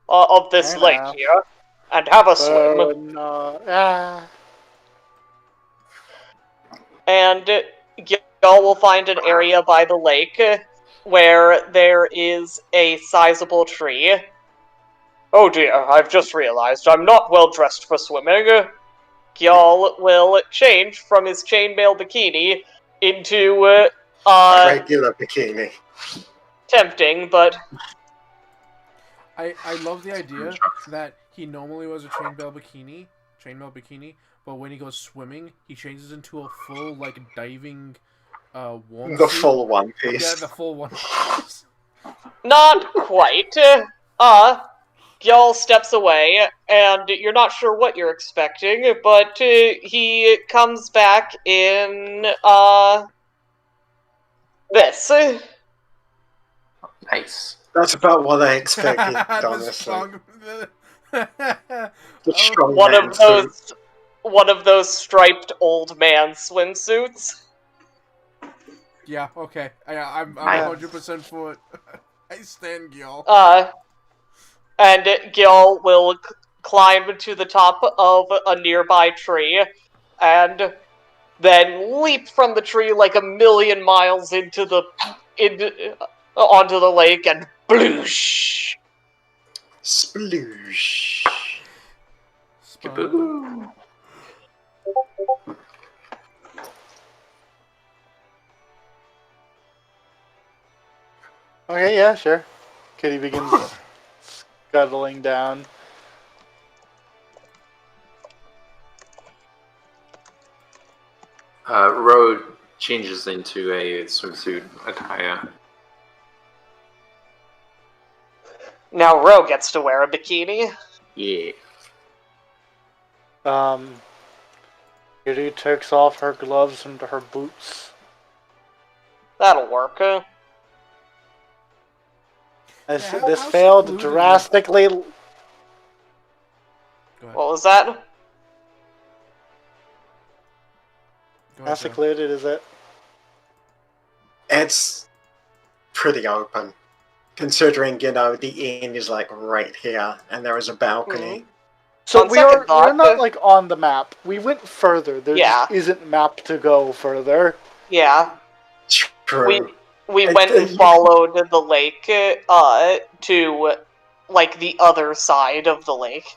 Of this I lake know. here. And have a swim. Oh, no. Ah. And y'all will find an area by the lake where there is a sizable tree. Oh dear, I've just realized I'm not well dressed for swimming. Y'all will change from his chainmail bikini into, A regular bikini. tempting, but I love the idea that he normally wears a chainmail bikini, but when he goes swimming, he changes into a full like diving warm The suit. full One Yeah, Piece. the full one piece. Not quite. Gil steps away, and you're not sure what you're expecting, but he comes back in, this. Nice. That's about what I expected, The honestly. strong. The Oh, strong One man of suit. those striped old man swimsuits. yeah, okay. I'm Nice. 100% for it. I stand Gil. And Gil will climb to the top of a nearby tree, and then leap from the tree like a million miles onto the lake, and bloosh. Sploosh. Kaboo. Okay, yeah, sure. Kitty begins scuttling down. Ro changes into a swimsuit attire. Now Ro gets to wear a bikini. Yeah. Kitty takes off her gloves and her boots. That'll work. This, Yeah, this how failed secluded drastically. Go ahead. What was that? Go How ahead, Joe. secluded is it? It's pretty open. Considering, the inn is like right here, and there is a balcony. So On we're second thought, not like on the map. We went further. There Yeah. just isn't map to go further. Yeah. True. We And, went and you- followed the lake to like the other side of the lake.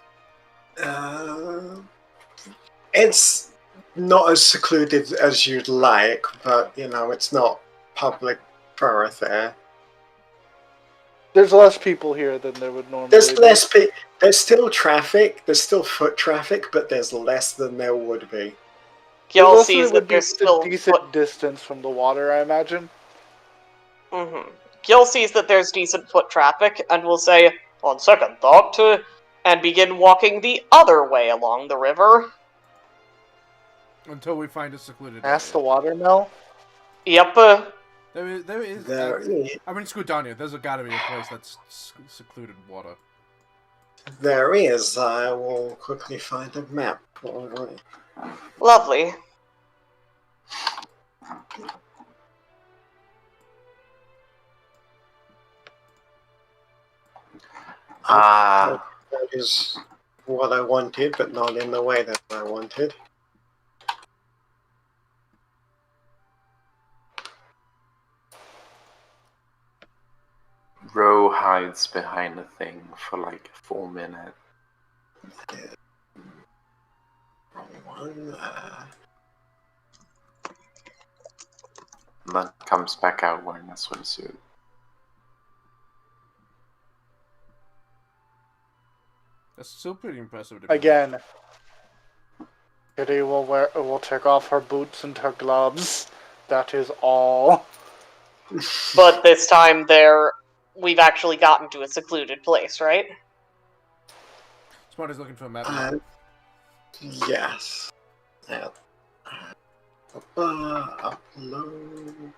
It's not as secluded as you'd like, but it's not public thoroughfare. There's less people here than there would normally There's be. less there's still traffic, there's still foot traffic, but there's less than there would be. Gil Also, sees it would that be there's a still decent distance from the water, I imagine. Gil sees that there's decent foot traffic and will say, on second thought, and begin walking the other way along the river. Until we find a secluded Past the area. watermill. Yep. There is. There is. I mean, scoot down here. There's gotta be a place that's secluded water. There is. I will quickly find a map. Alright. Lovely. Ah, That is what I wanted, but not in the way that I wanted. Ro hides behind a thing for like 4 minutes. Wrong one. And then comes back out wearing a swimsuit. That's still pretty impressive. To be Again, Kitty will take off her boots and her gloves. That is all. But this time we've actually gotten to a secluded place, right? Smarty's looking for a map. Yes. Yeah. Upload.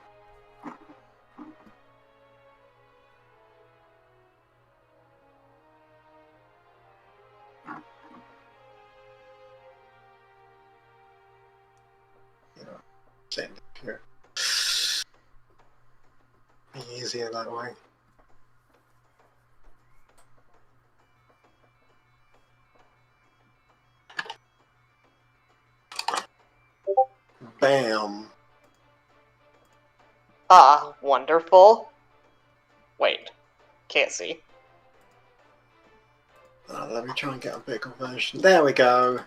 Send it here. Be easier that way. Bam. Ah, wonderful. Wait. Can't see. Let me try and get a bigger version. There we go.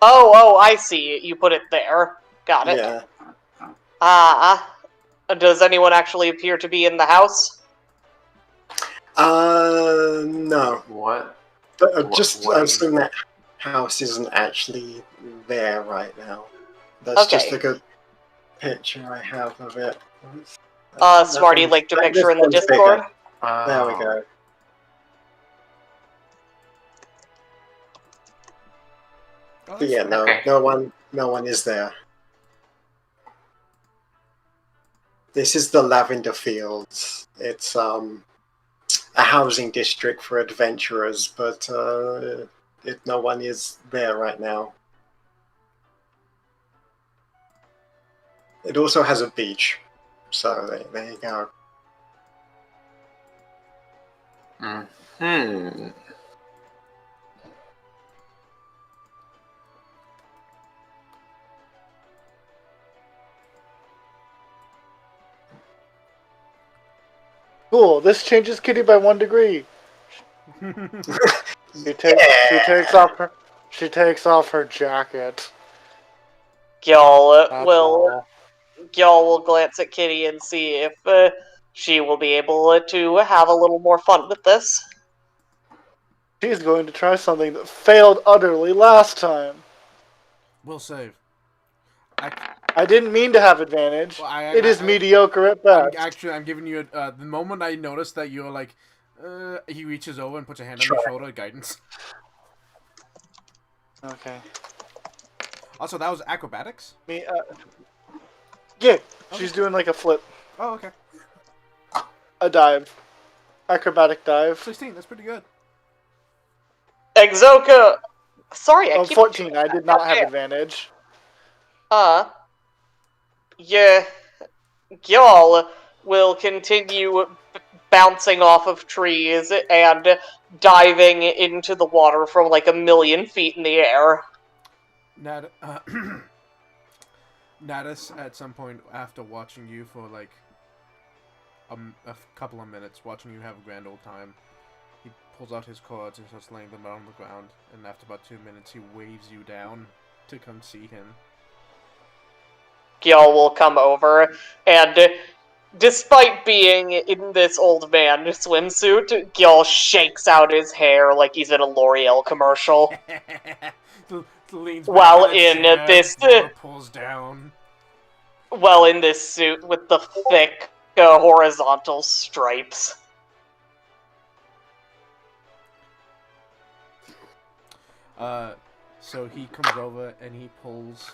Oh, I see. You put it there. Got it. Yeah. Does anyone actually appear to be in the house? No. Just What assume that house isn't actually there right now. That's just Okay. a good picture I have of it. Smarty linked a This picture in the one's Discord. bigger. There we go. Oh, But yeah, Okay. no one is there. This is the Lavender Fields. It's a housing district for adventurers, but no one is there right now. It also has a beach, so there you go. Hmm. Cool. This changes Kitty by 1 degree. She takes off her jacket. Y'all That's will all. glance at Kitty and see if she will be able to have a little more fun with this. She's going to try something that failed utterly last time. We'll save. I didn't mean to have advantage. Well, It is mediocre at best. I'm giving you the moment I noticed that you're like, he reaches over and puts a hand on your shoulder, guidance. Okay. Also, that was acrobatics? Yeah, she's doing like a flip, Oh, okay. a dive, acrobatic dive. 16, that's pretty good. Exoka! Sorry, I keep... 14, I did not have advantage. Yeah, y'all will continue bouncing off of trees and diving into the water from like 1,000,000 feet in the air. Natus, at some point after watching you for like a couple of minutes, watching you have a grand old time, he pulls out his cords and starts laying them out on the ground, and after about 2 minutes he waves you down to come see him. Y'all will come over, and despite being in this old man swimsuit, Gil shakes out his hair like he's in a L'Oreal commercial. Leans While back in in the chair, this- water pulls down. Well, in this suit with the thick horizontal stripes. So he comes over and he pulls.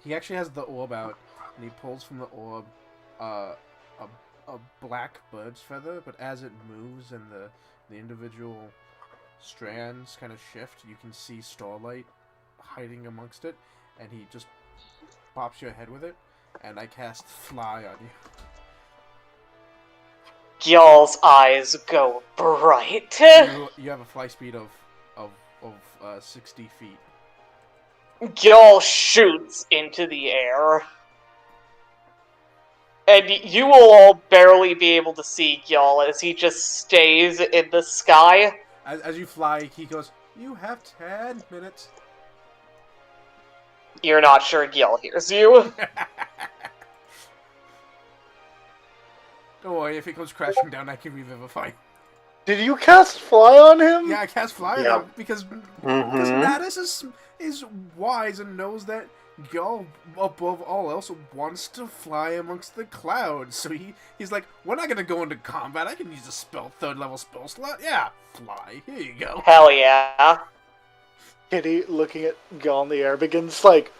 He actually has the orb out, and he pulls from the orb a black bird's feather. But as it moves and the individual strands kind of shift, you can see starlight hiding amongst it, and he just pops your head with it, and I cast Fly on you. Y'all's eyes go bright. You have a fly speed of 60 feet. Y'all shoots into the air. And you will all barely be able to see Y'all as he just stays in the sky. As you fly, he goes, "You have 10 minutes." You're not sure Gil hears you. Don't worry, if it comes crashing down, I can revivify. Did you cast fly on him? Yeah, I cast Fly on him because Natus is wise and knows that Gil, above all else, wants to fly amongst the clouds. So he's like, we're not gonna go into combat. I can use a 3rd level spell slot. Yeah, fly. Here you go. Hell yeah. Kitty, looking at Gil in the air, begins like,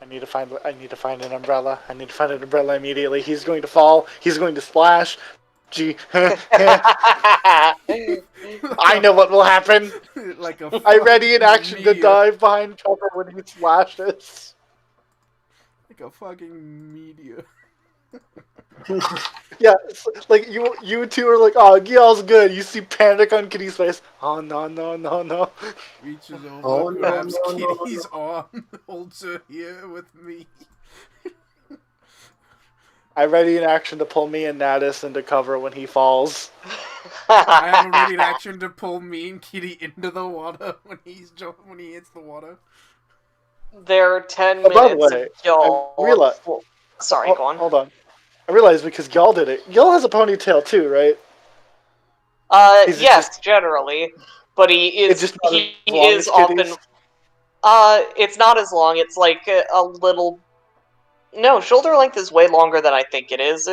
I need to find an umbrella. I need to find an umbrella immediately. He's going to fall. He's going to splash. Gee. I know what will happen. Like a I ready in action to meteor. dive behind cover when he splashes. Like a fucking meteor. Yeah, like you two are like, oh, Gil's good. You see panic on Kitty's face. Oh no. Reaches over, Oh, no, grabs no, Kitty's arm, holds her here with me. I ready in action to pull me and Natus into cover when he falls. I have a ready in action to pull me and Kitty into the water when he hits the water. There are 10 Oh, by the minutes way, of Gil. I realize- Sorry, go on. Hold on. I realized because Gil did it. Gil has a ponytail too, right? He's Yes, generally. but he It's is just not he as long is as often. Kitty's? It's not as long. It's like a little. No, shoulder length is way longer than I think it is.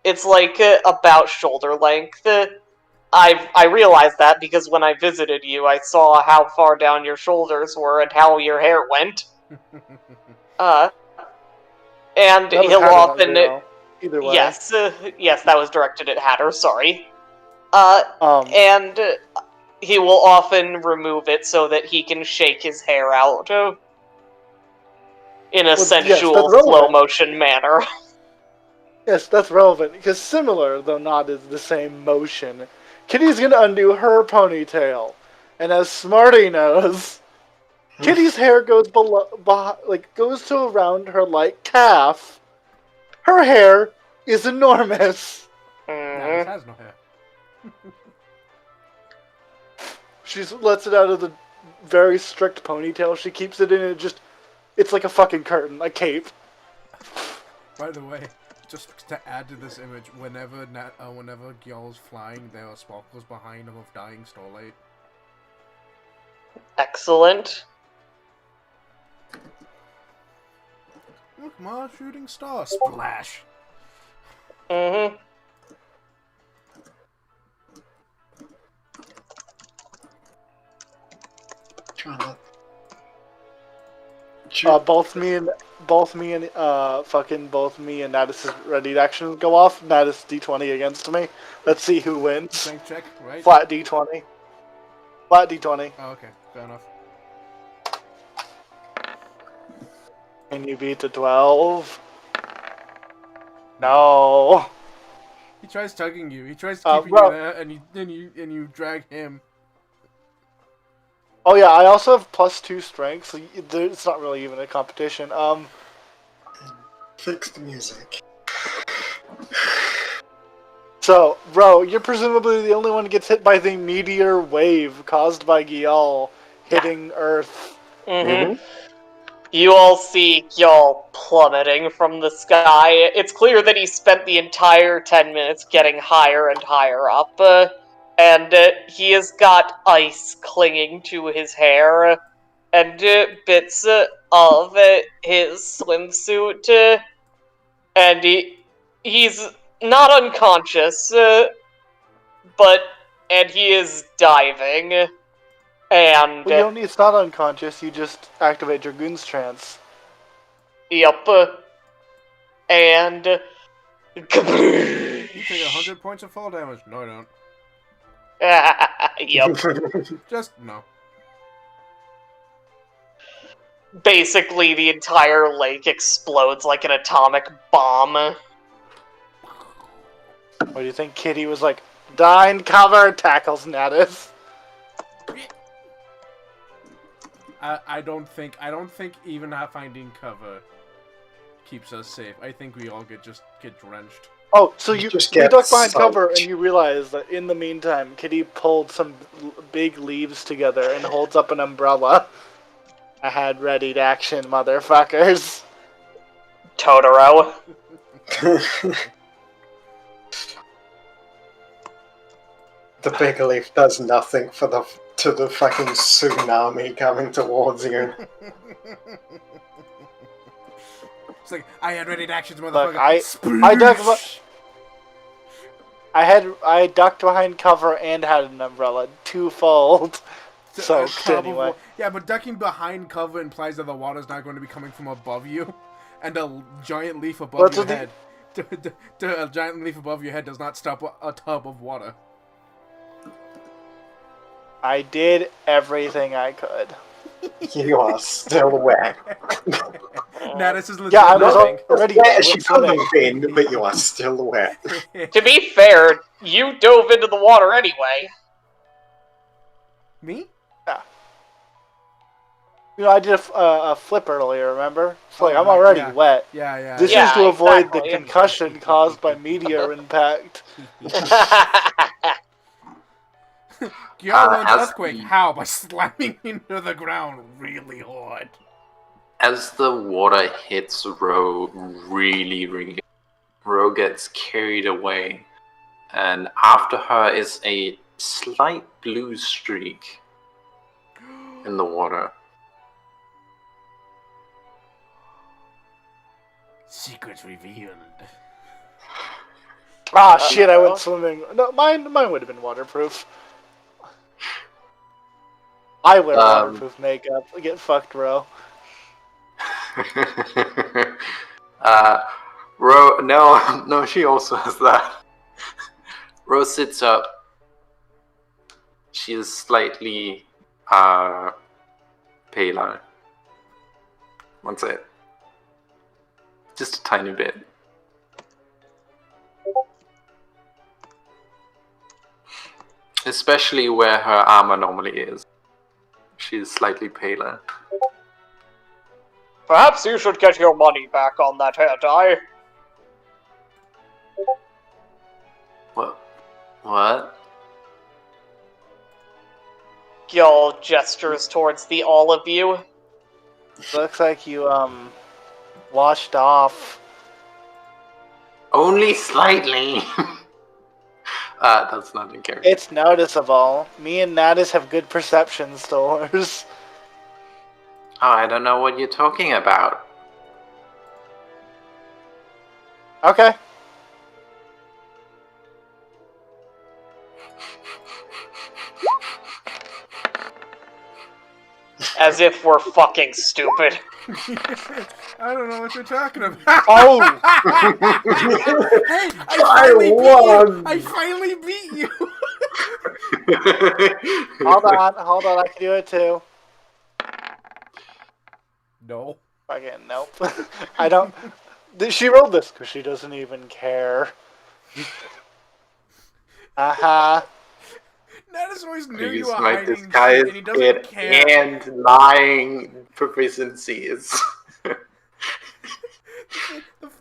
It's like about shoulder length. I realized that because when I visited you, I saw how far down your shoulders were and how your hair went. And That was he'll Hatter, not often. Zero. Either way. Yes, that was directed at Hatter. Sorry. Um, And he will often remove it so that he can shake his hair out in a yes, that's sensual, relevant. slow motion manner. Yes, that's relevant, because similar, though not as the same motion, Kitty's gonna undo her ponytail. And as Smarty knows, Kitty's hair goes goes to around her like calf. Her hair is enormous. Natus has no hair. She lets it out of the very strict ponytail. She keeps it in and it's like a fucking curtain, a cape. By the way, just to add to this image, whenever Gyaul's flying, there are sparkles behind him of dying starlight. Excellent. Look, Ma, shooting star. Splash! Mm-hmm. Both me and Natus's ready to action go off. Natus D20 against me. Let's see who wins. Strength check, right? Flat D20. Flat D20. Oh, okay. Fair enough. Can you beat the 12? No. He tries tugging you. He tries keeping you there, and you drag him. Oh yeah, I also have +2 strength, so it's not really even a competition. Fix the music. So, bro, you're presumably the only one who gets hit by the meteor wave caused by Gyaul hitting Earth. Mm-hmm. You all see Gyaul plummeting from the sky. It's clear that he spent the entire 10 minutes getting higher and higher up. And he has got ice clinging to his hair, and bits of his swimsuit, and he's not unconscious, and he is diving, and... Well, it's not unconscious, you just activate Dragoon's trance. Yep. And... You take 100 points of fall damage. No, I don't. Yep. Just no. Basically, the entire lake explodes like an atomic bomb. What do you think? Kitty was like, "Dine cover," tackles Natus. I don't think even finding cover keeps us safe. I think we all get drenched. Oh, so you just duck get behind cover soaked. and you realize that in the meantime, Kitty pulled some big leaves together and holds up an umbrella. I had ready to action, motherfuckers. Totoro. The big leaf does nothing to the fucking tsunami coming towards you. It's like, I had ready to action, motherfucker. Look, I ducked behind cover and had an umbrella, twofold. Soaked anyway. Yeah, but ducking behind cover implies that the water's not going to be coming from above you, and a giant leaf above your head. A giant leaf above your head does not stop a tub of water. I did everything I could. You are still wet. Natus is legit. Yeah, I was laughing. already Wet wet. as you could have been, but you are still wet. To be fair, you dove into the water anyway. Me? Yeah. You know, I did a flip earlier, remember? It's like, I'm already wet. Yeah. This Yeah, is to avoid exactly. the concussion caused by meteor impact. Gyaul learns as earthquake. the- How? By slamming into the ground really hard. As the water hits Ro Ro gets carried away, and after her is a slight blue streak in the water. Secrets revealed. Ah, shit! I went swimming. No, mine would have been waterproof. I wear waterproof makeup. Get fucked, bro. No, she also has that. Rose sits up. She is slightly paler. That's it. Just a tiny bit. Especially where her armor normally is. She is slightly paler. Perhaps you should get your money back on that hair dye. What? Gil gestures towards the all of you. Looks like you washed off. Only slightly. That's not in character. It's noticeable. Me and Natus have good perception stores. Oh, I don't know what you're talking about. Okay. As if we're fucking stupid. I don't know what you're talking about. Oh! Hey, I finally beat you. Hold on, I can do it too. No. Fucking nope. I don't. She rolled this because she doesn't even care. Aha. Natus always knew Use you were my hiding disguise shit, and he doesn't care. and lying proficiencies.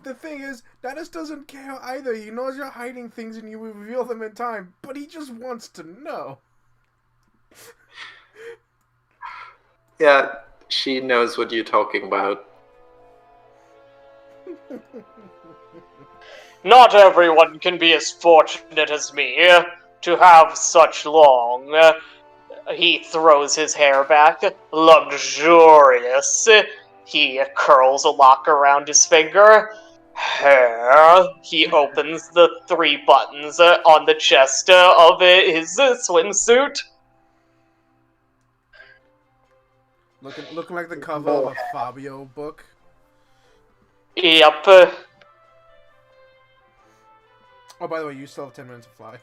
The thing is, Natus doesn't care either. He knows you're hiding things and you will reveal them in time, but he just wants to know. Yeah, she knows what you're talking about. Not everyone can be as fortunate as me to have such long. He throws his hair back. Luxurious. He curls a lock around his finger. Hair. He opens the 3 buttons on the chest of his swimsuit. Looking like the cover of a Fabio book. Yep. Oh, by the way, you still have 10 minutes to fly.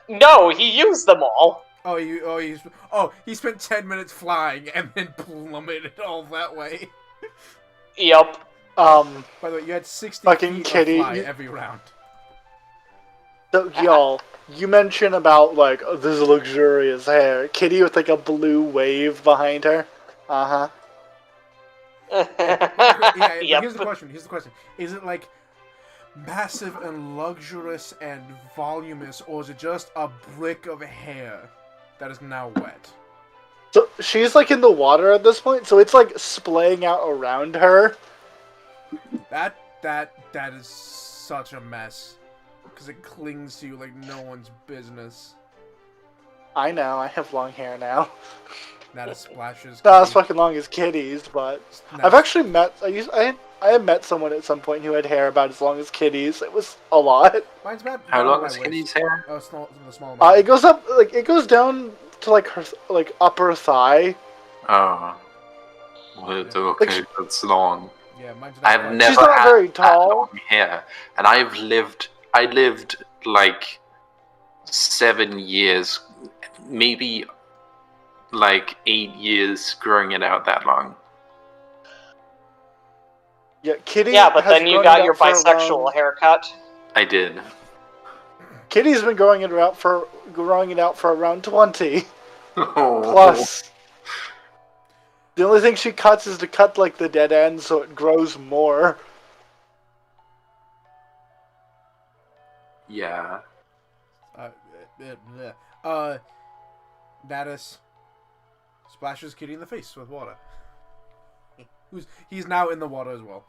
No, he used them all. He spent 10 minutes flying and then plummeted all that way. Yep. By the way, you had 60 Fucking feet Kitty, of fly every round. So, y'all, you mentioned about, like, oh, this is luxurious hair. Kitty with, like, a blue wave behind her. Uh-huh. Yeah, Yep. Here's the question. Is it, like, massive and luxurious and voluminous, or is it just a brick of hair that is now wet? So, she's, like, in the water at this point, so it's, like, splaying out around her. That is such a mess. Because it clings to you like no one's business. I know, I have long hair now. Not as splashes. Not as fucking long as Kitty's, but I've actually met. I had met someone at some point who had hair about as long as Kitty's. It was a lot. Mine's about How down long my is waist. Kitty's hair? Oh, the small one. It goes up, like, it goes down to, like, her, like, upper thigh. Oh. Well, okay, that's long. Yeah, mine's not I've quite- never She's not had very that tall. long hair, and I lived like 7 years, maybe like 8 years growing it out that long. Yeah, Kitty. Yeah, but has then you grown got it your out for bisexual around- haircut. I did. Kitty's been growing it out for around 20 Oh. plus. The only thing she cuts is to cut, like, the dead end so it grows more. Yeah. Natus splashes Kitty in the face with water. He's now in the water as well.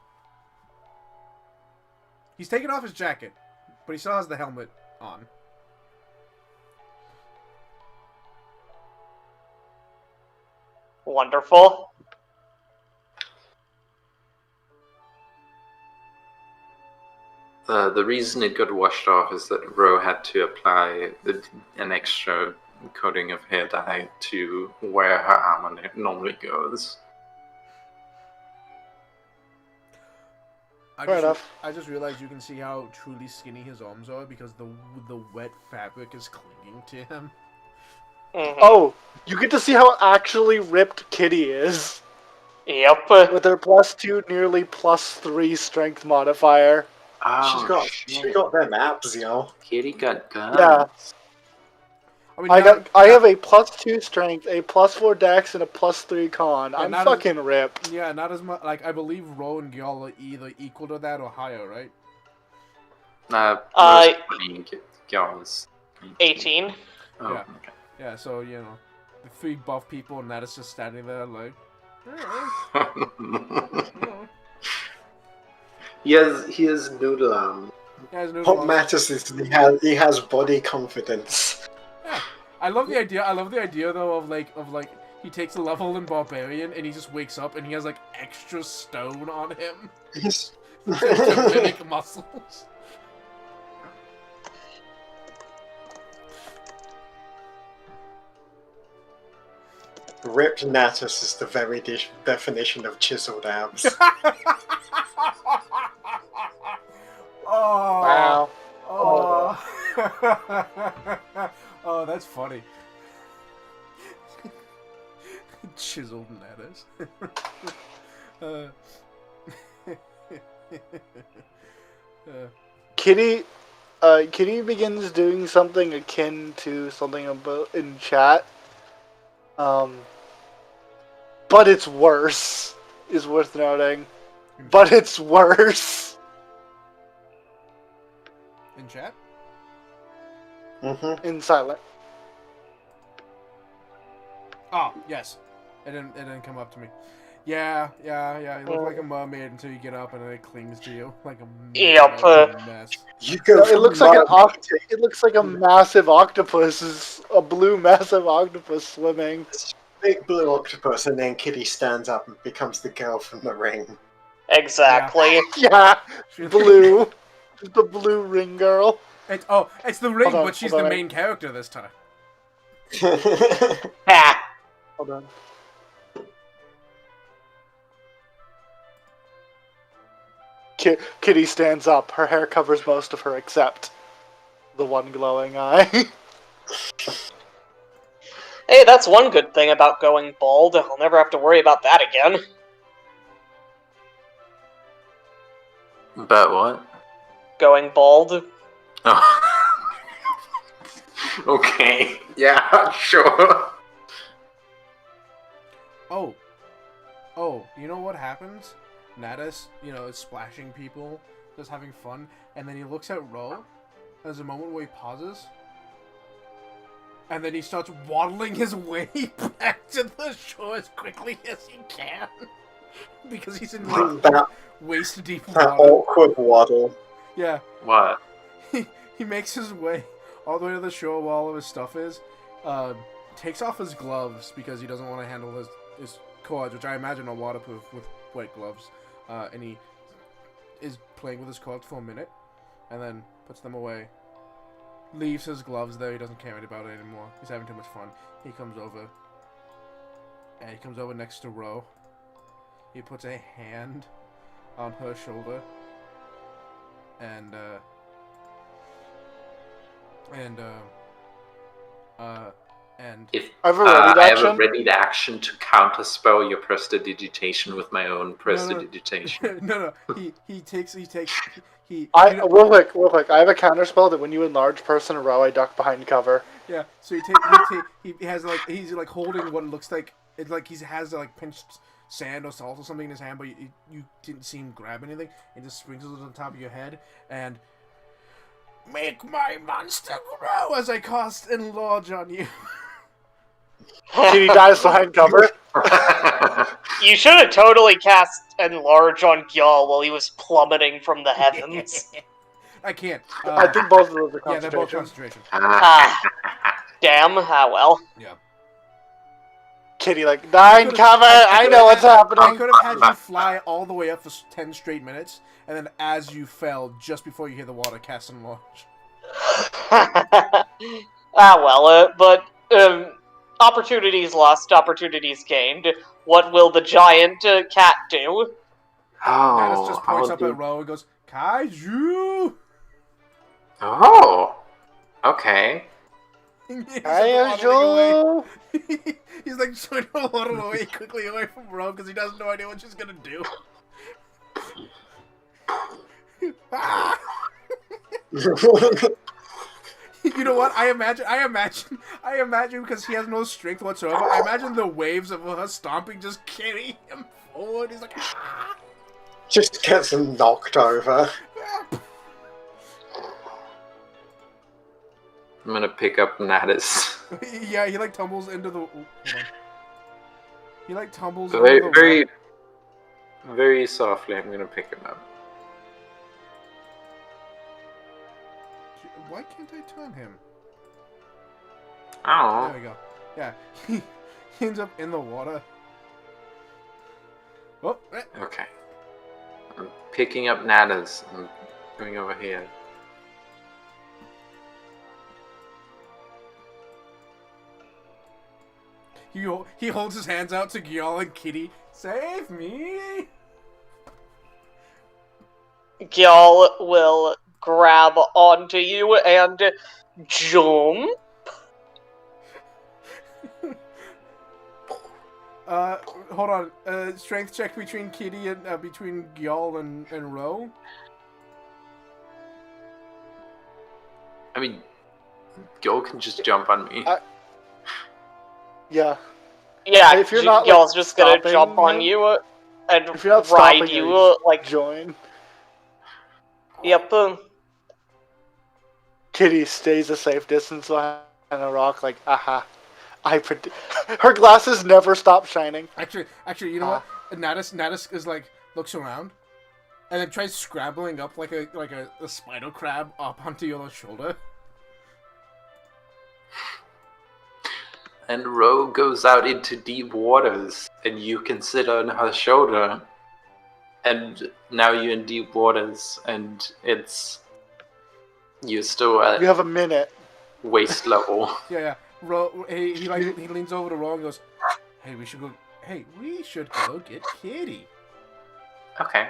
He's taken off his jacket, but he still has the helmet on. Wonderful. The reason it got washed off is that Ro had to apply an extra coating of hair dye to where her armor normally goes. Fair enough. I just realized you can see how truly skinny his arms are because the wet fabric is clinging to him. Mhm. Oh, you get to see how actually ripped Kitty is. Yep. With her +2, nearly +3 strength modifier. Oh, she got them abs, yo. Kitty got guns. Yeah. I mean, I have a +2 strength, a +4 dex, and a +3 con. Yeah, I'm not fucking ripped. Yeah, not as much. Like, I believe Ro and Gyal are either equal to that or higher, right? Ro's 18. Oh, Yeah. okay. Yeah, so, you know, the 3 buff people and that is just standing there like... He has noodle arm. Yeah, What matters is he has body confidence. Yeah. I love the idea though of like he takes a level in Barbarian and he just wakes up and he has like extra stone on him to mimic muscles. Ripped Natus is the very definition of chiseled abs. Oh. Wow. Oh. Oh, that's funny. Chiseled Natus. Kitty begins doing something akin to something about in chat. But it's worse, is worth noting. But it's worse. In chat? In silent. Oh, yes. It didn't come up to me. Yeah. You look like a mermaid until you get up and then it clings to you like a Yep. mess. You go It looks like it looks like a massive octopus, a blue massive octopus swimming. big blue octopus, and then Kitty stands up and becomes the girl from the ring. Exactly. Yeah, blue. The blue ring girl. It's the ring, Hold on, but she's hold the on. main character this time. Ha! Hold on. Kitty stands up. Her hair covers most of her except the one glowing eye. Hey, that's one good thing about going bald. I'll never have to worry about that again. About what? Going bald. Oh. Okay. Yeah, sure. Oh, you know what happens? Natus, is splashing people, just having fun, and then he looks at Ro. There's a moment where he pauses, and then he starts waddling his way back to the shore as quickly as he can. Because he's in that waist-deep that water. awkward waddle. Yeah. What? He makes his way all the way to the shore where all of his stuff is, takes off his gloves because he doesn't want to handle his cords, which I imagine are waterproof with white gloves, and he is playing with his cords for a minute, and then puts them away. Leaves his gloves there, he doesn't care about it anymore. He's having too much fun. He comes over, and he comes over next to Ro. He puts a hand on her shoulder, and If I have a ready I have a action. ready action to counterspell your prestidigitation with my own prestidigitation. No. He takes. Real quick. I have a counter spell that when you enlarge person in a row, I duck behind cover. Yeah. So he has he's holding what looks like it's like he has pinched sand or salt or something in his hand, but you didn't see him grab anything. He just sprinkles it on top of your head and make my monster grow as I cast enlarge on you. Kitty dies behind cover. You should have totally cast Enlarge on Gyal while he was plummeting from the heavens. I can't. I think both of those are Yeah, they're both concentration. concentration. Ah. Damn, well. Yeah. Kitty, like, 9 cover! I know what's I happening! could have had you fly all the way up for 10 straight minutes, and then as you fell, just before you hit the water, cast and launch. But opportunities lost, opportunities gained. What will the giant cat do? Natus just I points will up do- at Ro and goes, Kaiju! Oh, okay. He's like waddling away. Kaiju! He's like trying to waddle away quickly away from Ro because he doesn't know idea what she's gonna do. Ah! You know what? I imagine because he has no strength whatsoever. I imagine the waves of her stomping just carry him forward. He's like, ah! Just gets him knocked over. I'm gonna pick up Natus. Yeah, he like tumbles into the. Hold on. He like tumbles Very, into the very, very softly. I'm gonna pick him up. Why can't I turn him? Oh, There we go. Yeah, he ends up in the water. Oh, okay. I'm picking up Natus. I'm going over here. he holds his hands out to Gyal and Kitty. Save me! Gyal will grab onto you and jump. Hold on. Strength check between Kitty and between Gyal and Ro. I mean, Gil can just jump on me. Yeah. Yeah, If you're not, Gyal's like, just gonna stopping jump on him- you and If you're not ride stopping you her, like. join. Yep. Kitty stays a safe distance behind a rock, like, aha. I predict. Her glasses never stop shining. Actually, you know what? Natus is like looks around, and then tries scrabbling up like a spider crab up onto your shoulder. And Ro goes out into deep waters, and you can sit on her shoulder. And now you're in deep waters, and you're still at You have a minute. waist level. Yeah. Ro, he leans over to Ro and goes, "Hey, we should go get Kitty." Okay.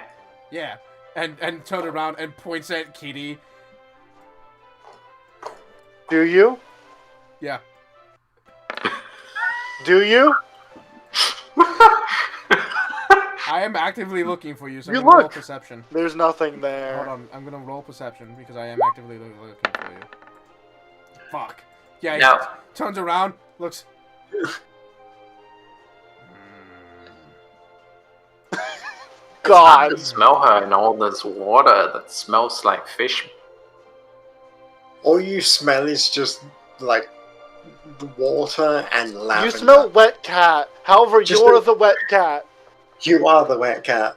Yeah, and turn around and points at Kitty. Do you? Yeah. Do you? I am actively looking for you, so You I'm gonna roll look. perception. There's nothing there. Hold on, I'm gonna roll perception because I am actively looking for you. Fuck. Yeah, he No. turns around, looks. I God. can smell her in all this water that smells like fish. All you smell is just like the water and lavender. You smell wet cat. However, Just you're a- the wet cat. You are the wet cat.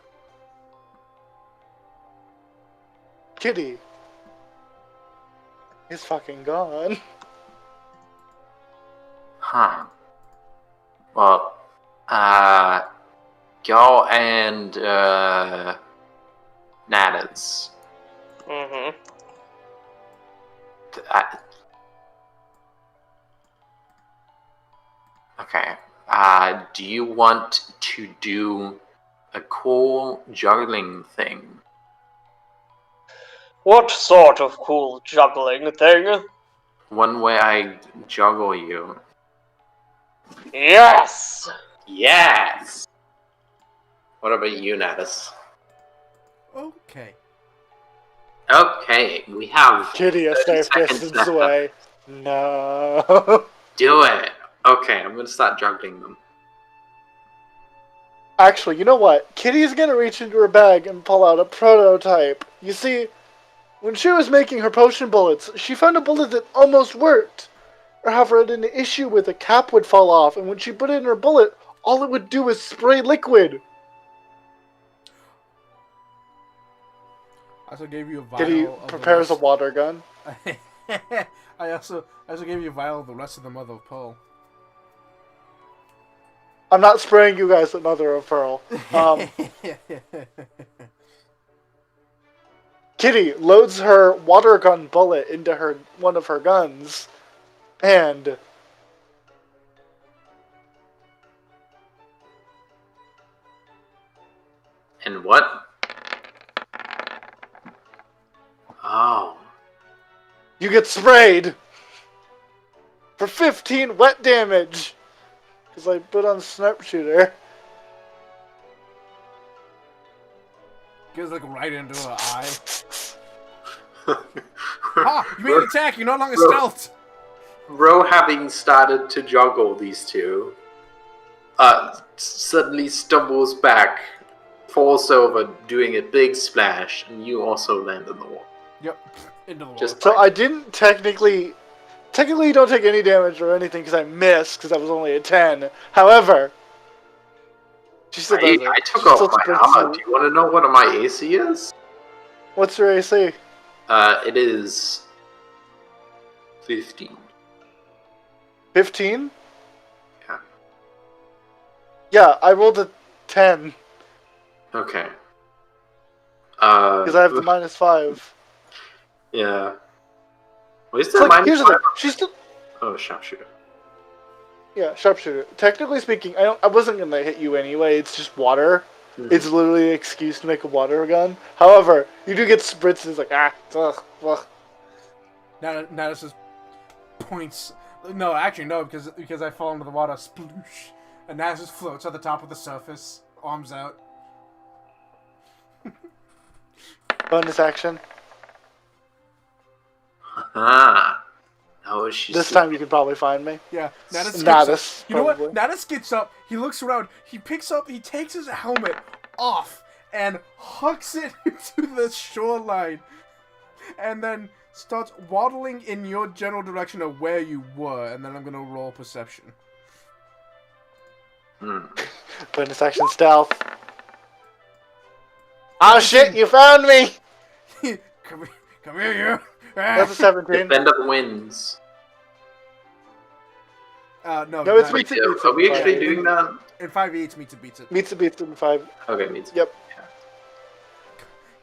Kitty. He's fucking gone. Huh. Well, Gil and Natus. Mm-hmm. Okay. Do you want to do a cool juggling thing? What sort of cool juggling thing? One where I juggle you. Yes! Yes! What about you, Natus? Okay. Okay, we have Kitty, a 30 safe seconds distance left. away. No. Do it! Okay, I'm gonna start juggling them. Actually, you know what? Kitty's gonna reach into her bag and pull out a prototype. You see, when she was making her potion bullets, she found a bullet that almost worked. However, it had an issue with the cap would fall off, and when she put it in her bullet, all it would do was spray liquid. I also gave you a vial. Kitty of the prepares a rest- water gun. I also gave you a vial of the rest of the mother of pearl. I'm not spraying you guys with mother of pearl. Kitty loads her water gun bullet into one of her guns, and And what? Oh. you get sprayed for 15 wet damage. Because I put on sharpshooter. Goes like right into her eye. Ah, you made an attack. You're no longer stealthed. Ro, having started to juggle these two, suddenly stumbles back, falls over, doing a big splash, and you also land in the water. Yep, into the water. Just So I didn't technically you don't take any damage or anything because I missed because that was only a 10. However, she still does it. I took She off still my springs armor. through. Do you want to know what my AC is? What's your AC? It is 15. 15? Yeah. Yeah, I rolled a 10 Okay. because I have the -5. Yeah. Well, is It's that like, here's the thing. -5? She's still. Oh, sharpshooter. Yeah, sharpshooter. Technically speaking, I wasn't gonna hit you anyway. It's just water. Mhm. It's literally an excuse to make a water gun. However, you do get spritzes like ugh. Now this is points. No, actually no, because I fall into the water, sploosh, and now it just floats at the top of the surface, arms out. Bonus action. Ah. Oh, she's This time you can probably find me. Yeah, Natus skips Natus, up. You know what? probably. Natus gets up. He looks around. He takes his helmet off and hucks it into the shoreline, and then starts waddling in your general direction of where you were. And then I'm gonna roll perception. Bonus action stealth. Oh shit! You found me. come here, you. That's a 17. Defender wins. No, No, it's not- meets it. Are we actually doing that? in 5e it's meets it beats it. Meets it in 5. Okay, means. Yep.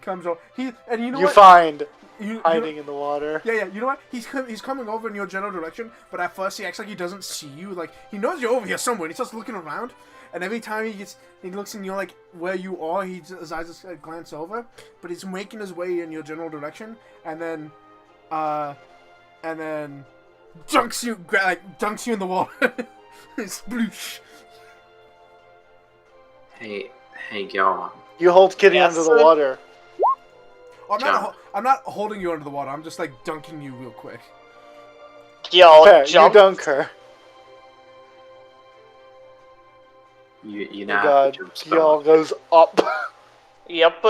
Comes over. You know You what? find You hiding in the water. Yeah, you know what? He's coming over in your general direction, but at first he acts like he doesn't see you. Like, he knows you're over here somewhere, and he starts looking around, and every time he looks in your, like, where you are, his eyes just glance over, but he's making his way in your general direction, and then dunks you in the water. Sploosh. Hey, y'all. You hold Kitty Yes, under the sir. water. I'm not holding you under the water, I'm just, like, dunking you real quick. Y'all Okay, you jump. dunk her. You Oh now have god, to jump spell. Y'all goes up. Yep.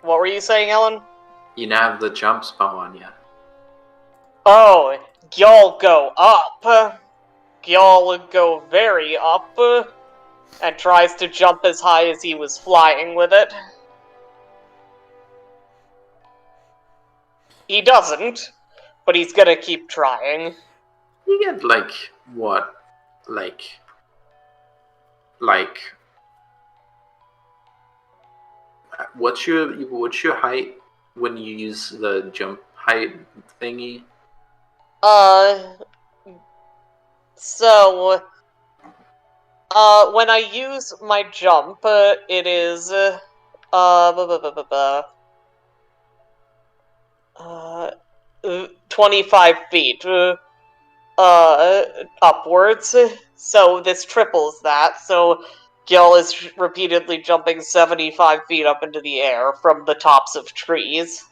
What were you saying, Ellen? You now have the jump spell on you. Oh, y'all go up. Y'all go very up. And tries to jump as high as he was flying with it. He doesn't, but he's gonna keep trying. You get like what? Like what's your height when you use the jump height thingy? So, when I use my jump, it is, 25 feet, upwards. So this triples that, so Gil is repeatedly jumping 75 feet up into the air from the tops of trees.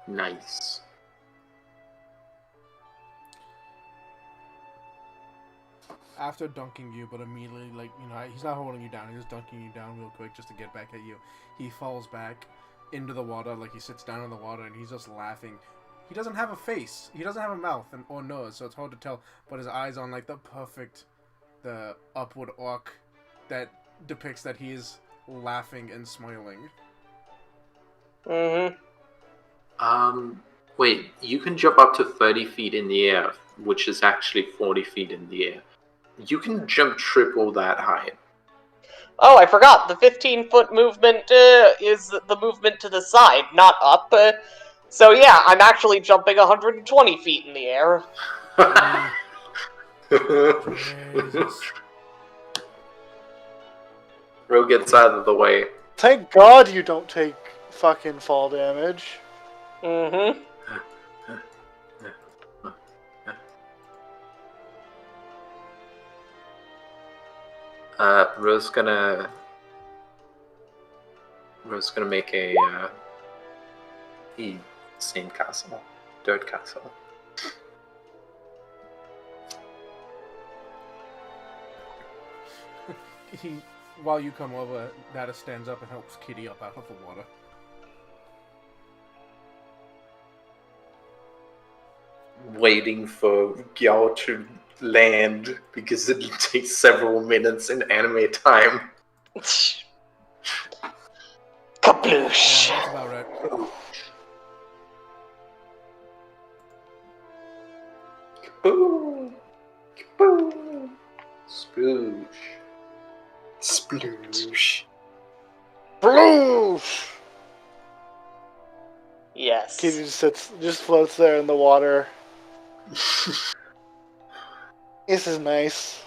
Nice. After dunking you, but immediately, like, you know, he's not holding you down, he's just dunking you down real quick just to get back at you. He falls back into the water, like, he sits down in the water, and he's just laughing. He doesn't have a face, he doesn't have a mouth or nose, so it's hard to tell, but his eyes on, like, the upward arc that depicts that he is laughing and smiling. Mm-hmm. Wait, you can jump up to 30 feet in the air, which is actually 40 feet in the air. You can jump triple that height. Oh, I forgot. The 15-foot movement is the movement to the side, not up. So yeah, I'm actually jumping 120 feet in the air. Jesus. Ro gets out of the way. Thank God you don't take fucking fall damage. Mm-hmm. Ro's gonna make a same castle, dirt castle. While you come over, Nada stands up and helps Kitty up out of the water. Waiting for Gyao to land because it takes several minutes in anime time. Kabloosh! Yeah, that's about right. Kaboom! Kaboom! Sploosh. Sploosh. Bloosh! Yes. Kitty just floats there in the water. This is nice.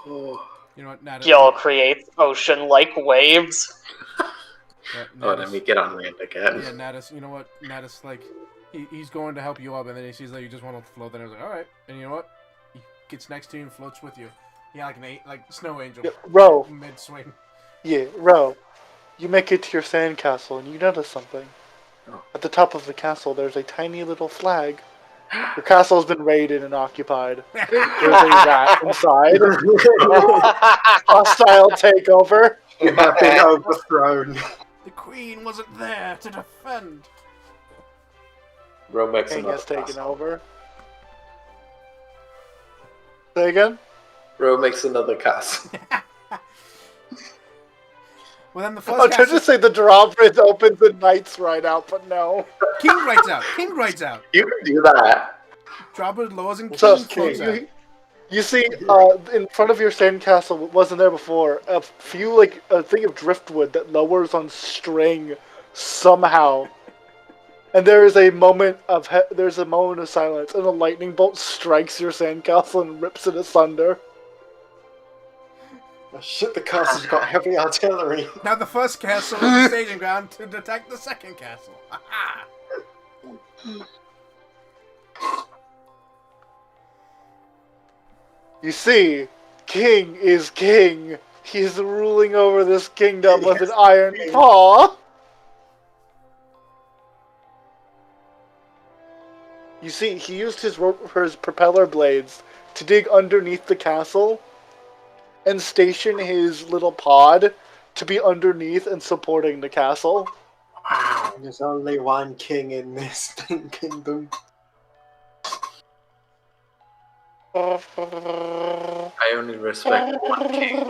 Oh, You know what, Nada? Gil creates ocean-like waves. Yeah, let me get on land again. Yeah, Natus, you know what? Natus, like, he's going to help you up, and then he sees that you just want to float, then he's like, alright. And you know what? He gets next to you and floats with you. Yeah, like snow angel. Yeah, Ro. Mid-swing. Yeah, Ro. You make it to your sandcastle and you notice something. Oh. At the top of the castle, there's a tiny little flag. Your castle has been raided and occupied. There's a rat inside. Hostile takeover. You have been overthrown. The queen wasn't there to defend. Ro makes King another has taken castle. over. Say again? Ro makes another castle. Well, then the I first was trying to say the drawbridge opens and knights ride out, but no. King rides out. King rides out. You can do that. Drawbridge lowers and So, King floats out. you see, in front of your sandcastle, wasn't there before, a thing of driftwood that lowers on string somehow. And there is a moment of silence, and a lightning bolt strikes your sandcastle and rips it asunder. Oh, shit, the castle's got heavy artillery. Now the first castle is the staging ground to detect the second castle. Ha-ha! You see, King is king. He's ruling over this kingdom with an iron paw. You see, he used his propeller blades to dig underneath the castle and station his little pod to be underneath and supporting the castle. There's only one king in this kingdom. I only respect one king.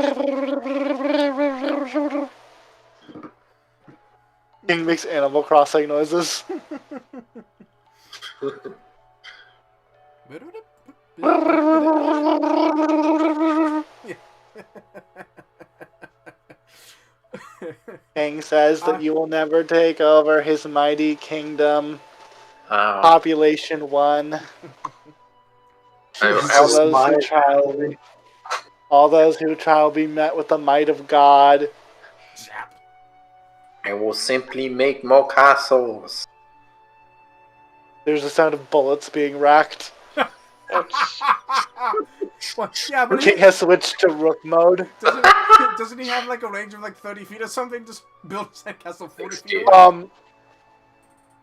King makes Animal Crossing noises. King says that you will never take over his mighty kingdom. Population 1. All those who try will be met with the might of God. I will simply make more castles. There's a sound of bullets being racked. Well, yeah, but King has switched to Rook mode. doesn't he have like a range of like 30 feet or something? Just build a castle 40 feet away?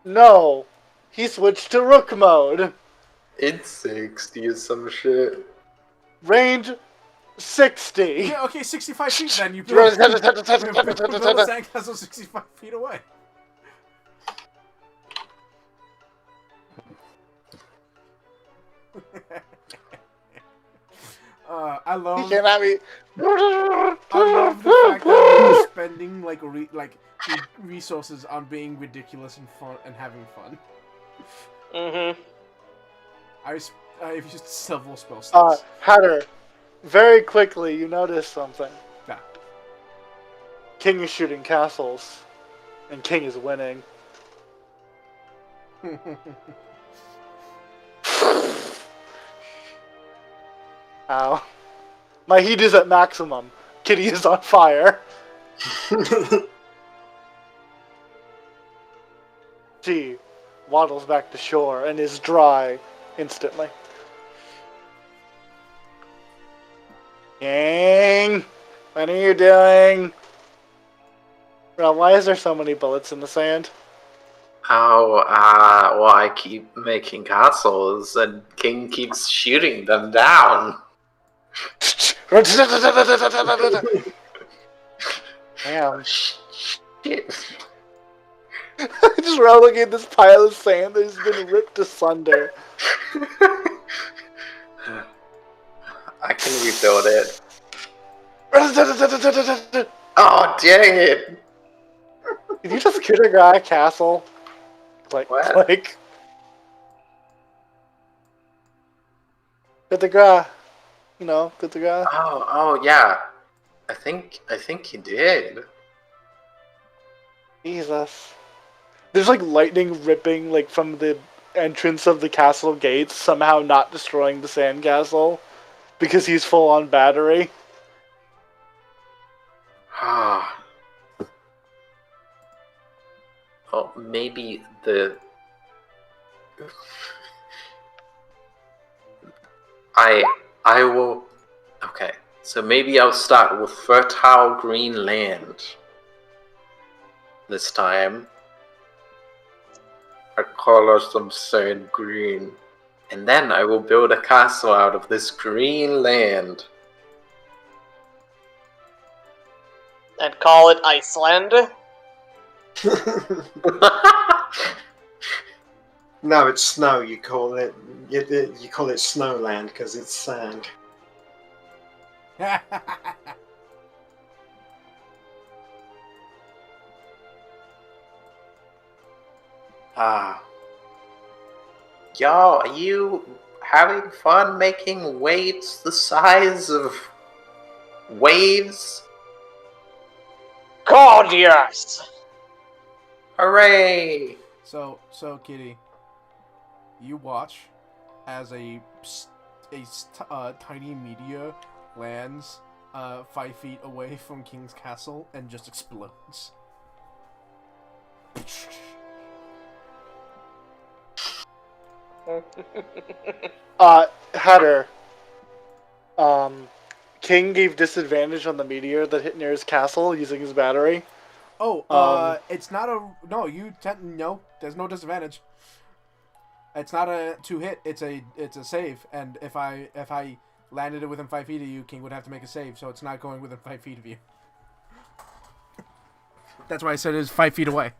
No. He switched to Rook mode. It's 60 or some shit. Range 60. Yeah, okay, 65 feet then. You build a sandcastle 65 feet away. I love. He cannot be. I love the fact that you're spending like resources on being ridiculous and fun and having fun. Mm-hmm. I've used several spell slots. Hatter, very quickly you notice something. Yeah. King is shooting castles, and King is winning. Ow. My heat is at maximum. Kitty is on fire. She waddles back to shore and is dry instantly. King, what are you doing? Well, why is there so many bullets in the sand? Oh, well, I keep making castles, and King keeps shooting them down. Damn. Shit. Just rolling in this pile of sand that has been ripped asunder. I can rebuild it. Oh, dang it! Did you just kill a guy castle? Like, What? like. Good to go. You know, good to go. Oh, yeah. I think he did. Jesus. There's like lightning ripping like from the entrance of the castle gates, somehow not destroying the sandcastle because he's full on battery. Ah. Oh, maybe the... I will... Okay, so maybe I'll start with fertile green land. This time. I color some sand green. And then I will build a castle out of this green land. And call it Iceland. No, it's snow. You call it snowland because it's sand. Y'all, are you having fun making waves the size of waves? God, yes! Hooray! So Kitty, you watch as a tiny meteor lands 5 feet away from King's Castle and just explodes. Hatter. King gave disadvantage on the meteor that hit near his castle using his battery. Oh, it's not a no. No. There's no disadvantage. It's not a 2-hit. It's a save. And if I landed it within 5 feet of you, King would have to make a save. So it's not going within 5 feet of you. That's why I said it's 5 feet away.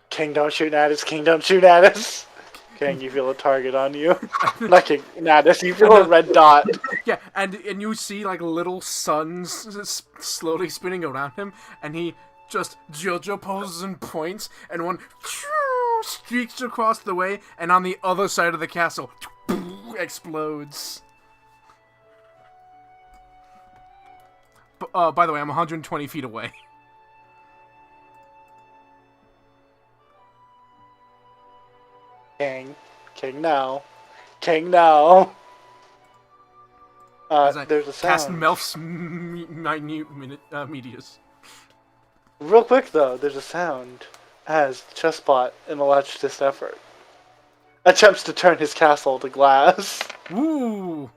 King, don't shoot at us. King, don't shoot at us. King, you feel a target on you. Not King, at us. You feel a red dot. Yeah, and you see like little suns slowly spinning around him, and he just JoJo poses and points, and one streaks across the way, and on the other side of the castle explodes. By the way, I'm 120 feet away. King now. King now. There's a Cast sound. Melf's minute meteors. Real quick though, there's a sound as Chessbot, in a last effort, attempts to turn his castle to glass. Ooh!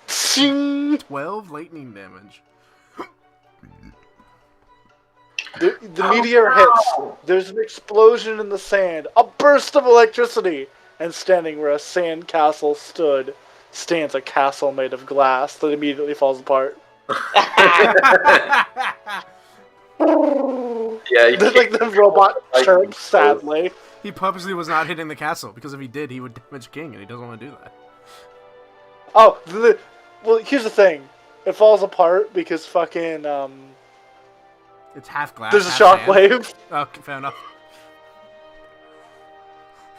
Shing! 12 lightning damage. The meteor hits. There's an explosion in the sand. A burst of electricity. And standing where a sand castle stood stands a castle made of glass that immediately falls apart. Yeah, There's like the robot chirps sadly. He purposely was not hitting the castle, because if he did, he would damage King, and he doesn't want to do that. Oh, well, here's the thing. It falls apart because fucking, It's half glass. There's a half sand. shockwave. Okay, fair enough.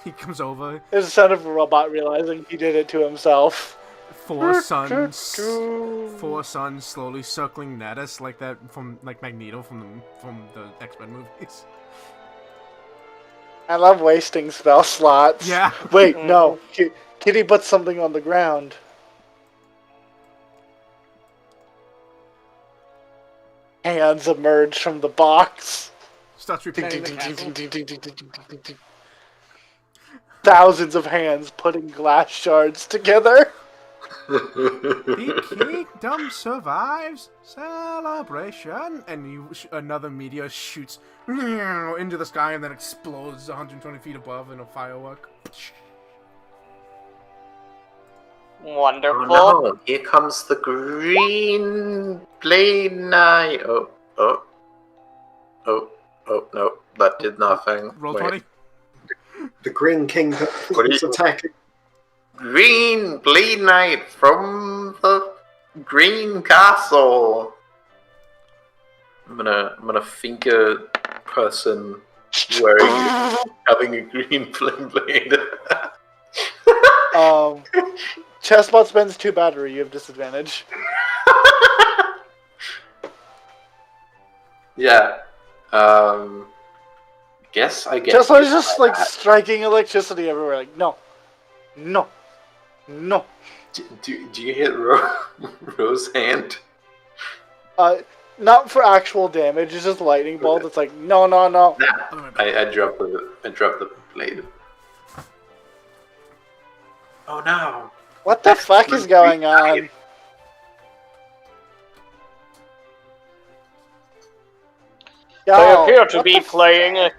He comes over. There's the sound of a robot realizing he did it to himself. Four suns slowly circling at us like that from like Magneto from the X-Men movies. I love wasting spell slots. Yeah. Wait, no. Kitty puts something on the ground. Hands emerge from the box. Starts repairing the castle. Thousands of hands putting glass shards together. The kingdom survives. Celebration. And another meteor shoots into the sky and then explodes 120 feet above in a firework. Wonderful. Oh no, here comes the green blade knight. Oh, no, that did nothing. Roll Wait. 20. The Green King is attacking. Green blade knight from the green castle. I'm gonna think a person having a green flame blade. Chessbot spends 2 battery, you have disadvantage. Yeah. Guess I guess. Chessbot is just like striking electricity everywhere. Like, no. Do you hit Rose's hand? Not for actual damage. It's just lightning bolt. It's like no. Nah, I dropped the blade. Oh no! What the fuck is going on? They appear to be playing.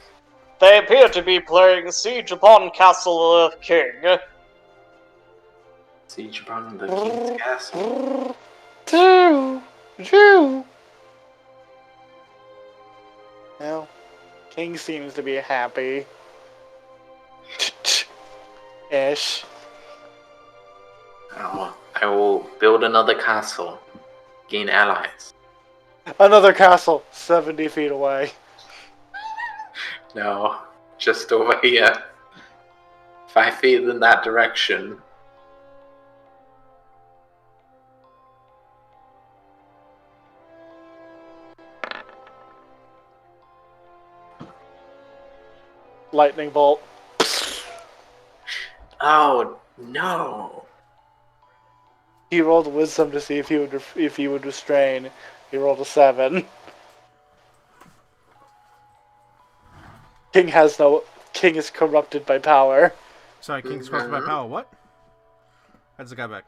They appear to be playing Siege upon Castle of King. Siege upon the king's castle. Drew. Well, King seems to be happy. Ish. I will build another castle. Gain allies. Another castle 70 feet away. No, just over here. 5 feet in that direction. Lightning bolt. Oh no! He rolled wisdom to see if he would restrain. He rolled a 7. King is corrupted by power. Sorry, King's corrupted by power. What? That's the guy back.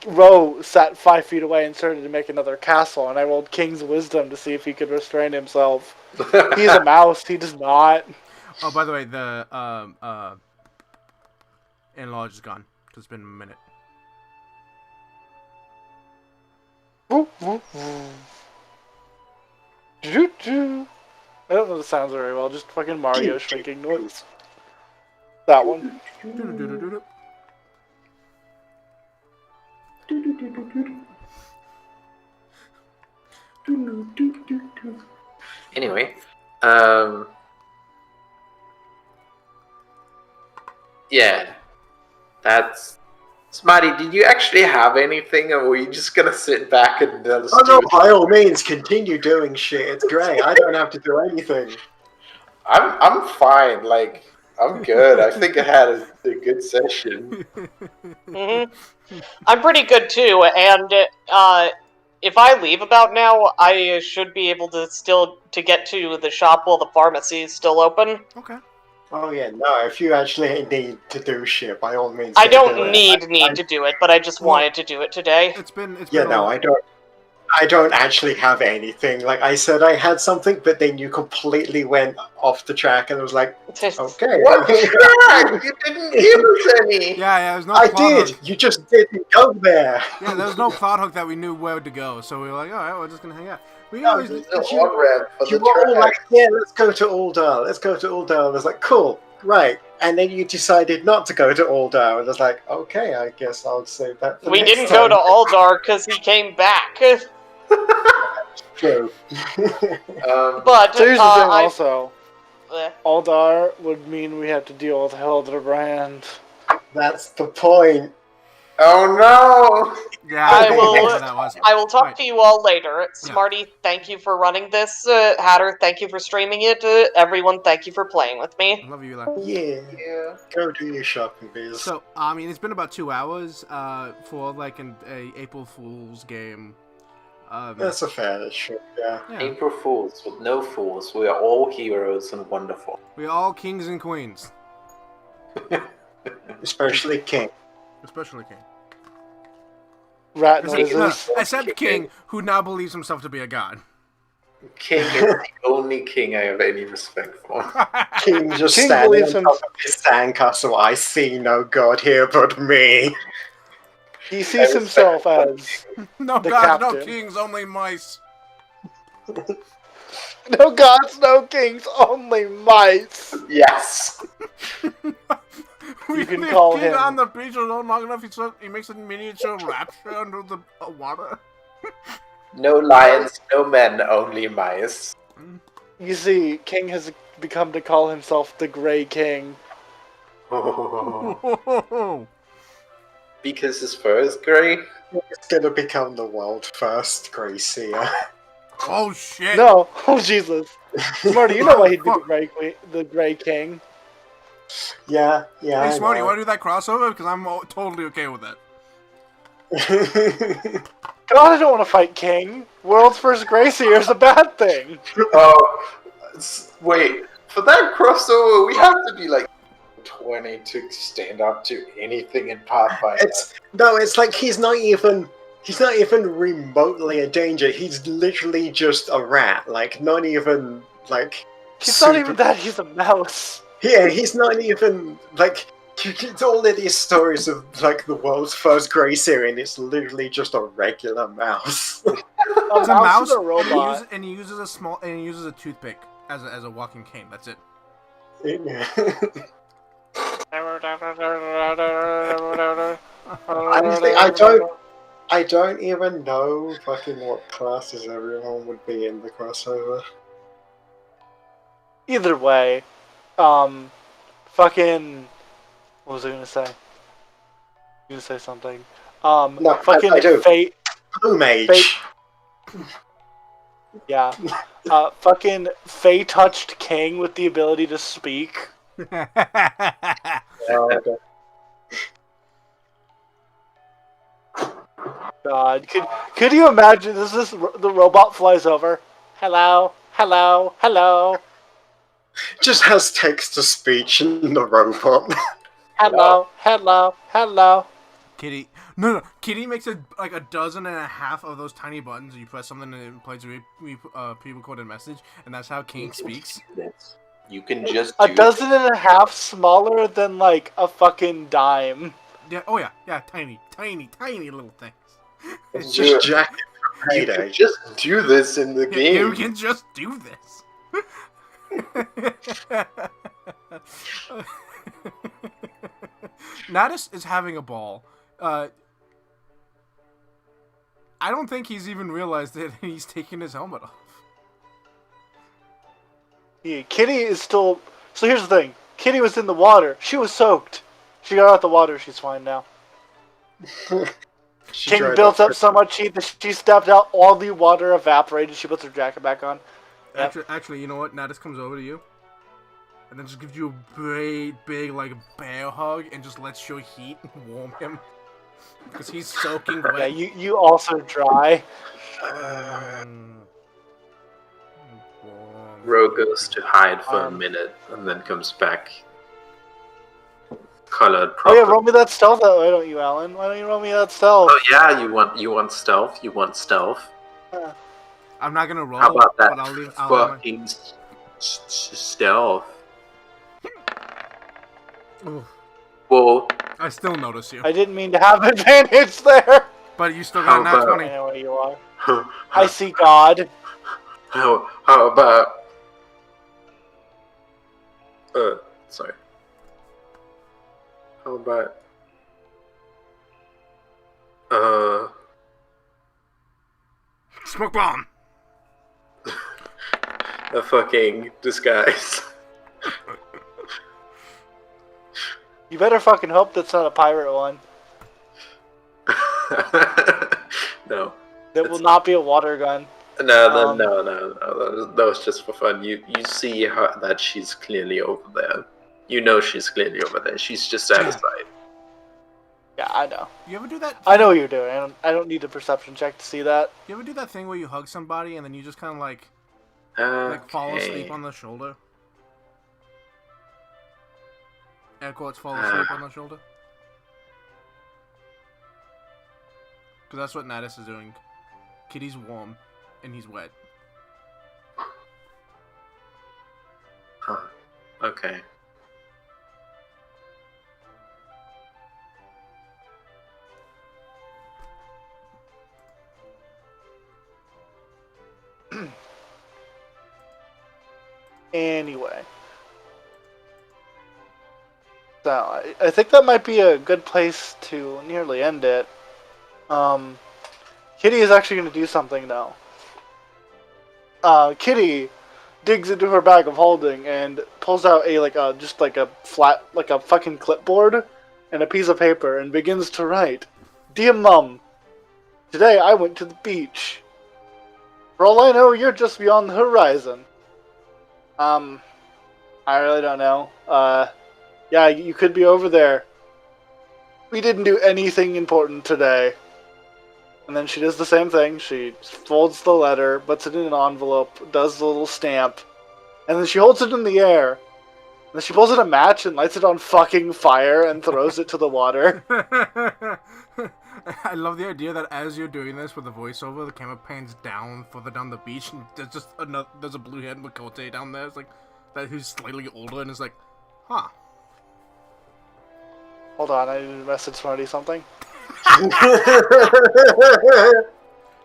Ro sat 5 feet away and started to make another castle, and I rolled King's wisdom to see if he could restrain himself. He's a mouse. He does not. Oh, by the way, the enlarge is gone. It's been a minute. I don't know the sounds very well. Just fucking Mario shrinking noise. That one. Anyway, yeah, that's... Smarty, did you actually have anything, or were you just gonna sit back and let us Oh no, do it? by all means, continue doing shit. It's great. I don't have to do anything. I'm fine. Like, I'm good. I think I had a good session. I'm pretty good too, and if I leave about now, I should be able to get to the shop while the pharmacy is still open. Okay. Oh yeah, no, if you actually need to do shit, by all means. I go do don't it. need to do it, but I just wanted to do it today. It's been Yeah, no, I don't actually have anything. Like I said I had something, but then you completely went off the track and it was like, okay. What track? You didn't give us any. Yeah, there's no I plot did! hook. You just didn't go there! Yeah, there was no plot hook that we knew where to go, so we were like, alright, we're just gonna hang out. We No, always There's no on-ramp for You the were all track. like, yeah, let's go to Aldar, let's go to Aldar. I was like, cool, right. And then you decided not to go to Aldar, and I was like, okay, I guess I'll save that for We next didn't go time. to Aldar because he came back. True. But So here's the thing I, also. Aldar would mean we have to deal with Hildebrand. That's the point. Oh no! Yeah, I figured will- that's what that was. I will talk Right. to you all later. Smarty, thank you for running this. Hatter, thank you for streaming it. Everyone, thank you for playing with me. Love you, Eli. Yeah. Yeah. Go do your shopping, Biz. So, I mean, it's been about 2 hours for like a April Fool's game. That's a fair shot, yeah. Yeah. April Fools with no fools. We are all heroes and wonderful. We're all kings and queens, Especially King. especially King. Rat Except, no, noises. except King, who now believes himself to be a god. King is the only king I have any respect for. King just King standing believes on top of his sandcastle. I see no god here but me. He sees himself as No The gods, no captain. kings, only mice. no gods, no kings, only mice. Yes. We can leave call King him- on the beach alone long enough. He makes a miniature rapture under the water. No lions, no men, only mice. You see, King has become to call himself the Grey King. Because his fur is grey? It's gonna become the world first Grey Seer. Oh shit! No, oh Jesus, Smarty, you know why he'd be Fuck. the Grey King. Yeah, Hey, I Smarty, you know. want to do that crossover? Because I'm totally okay with that. God, I don't want to fight King. World's first Grey Seer is a bad thing. Oh, wait. For that crossover, we have to be like 20 to stand up to anything in Pathfinder. it's like he's not even remotely a danger. He's literally just a rat. Like not even like He's not even that, he's a mouse. Yeah, he's not even like it's all of these stories of like the world's first Grey Seer, and it's literally just a regular mouse. It's a mouse, is a robot. and he uses a toothpick as a walking cane. That's it. Honestly, I don't even know fucking what classes everyone would be in the crossover. Either way, fucking, what was I gonna say? You gonna say something? No, fucking I do. Fate. Blue Mage. Fate. Yeah. Fucking Fey touched King with the ability to speak. Okay. God, could you imagine? The robot flies over. Hello, hello, hello, Just has text to speech in the robot. hello, hello, hello. Kitty, no. Kitty makes like a dozen and a half of those tiny buttons. You press something and it plays a pre-recorded message, and that's how King speaks. You can just A do dozen and a half smaller than like a fucking dime. Yeah. Oh yeah. Yeah. Tiny little things. It's just Jack from You Payday. can just do this in the game. You can just do this. Natus is having a ball. I don't think he's even realized that he's taking his helmet off. Yeah, Kitty is still. So here's the thing. Kitty was in the water. She was soaked. She got out the water. She's fine now. She King dried built off up so much heat that she stepped out. All the water evaporated. She puts her jacket back on. Yep. Actually, you know what? Natus comes over to you, and then just gives you a great big like bear hug, and just lets your heat warm him because he's soaking Yeah, wet. you also dry. Ro goes to hide for a minute and then comes back colored Oh properly. yeah, roll me that stealth. Why don't you, Alan? Why don't you roll me that stealth? Oh yeah, you want stealth? You want stealth? I'm not gonna roll, How about that but I'll leave. I'll have fucking stealth? my... Ooh, Well, I still notice you, I didn't mean to have advantage there. but you still got a How nat about- I 20. know where you are. I see God. how about sorry. How about Smoke bomb. a fucking disguise. You better fucking hope that's not a pirate one. No. That will not be a water gun. No. That was just for fun. You see that she's clearly over there. You know she's clearly over there. She's just out of sight. Yeah, I know. You ever do that? I know what you're doing. I don't need a perception check to see that. You ever do that thing where you hug somebody and then you just kind of like fall Okay. asleep on the shoulder? Air quotes, fall asleep on the shoulder? Because that's what Natus is doing. Kitty's warm, and he's wet. Huh. Okay. Anyway. So, I think that might be a good place to nearly end it. Kitty is actually going to do something now. Kitty digs into her bag of holding and pulls out just a flat, like a fucking clipboard and a piece of paper and begins to write, "Dear Mum, today I went to the beach. For all I know, you're just beyond the horizon. I really don't know. Yeah, you could be over there. We didn't do anything important today." And then she does the same thing. She folds the letter, puts it in an envelope, does the little stamp, and then she holds it in the air. And then she pulls out a match and lights it on fucking fire and throws it to the water. I love the idea that as you're doing this with the voiceover, the camera pans down further down the beach, and there's just there's a blue-head Makote down there. It's like that who's slightly older, and it's like, huh. Hold on, I need to message Smarty something.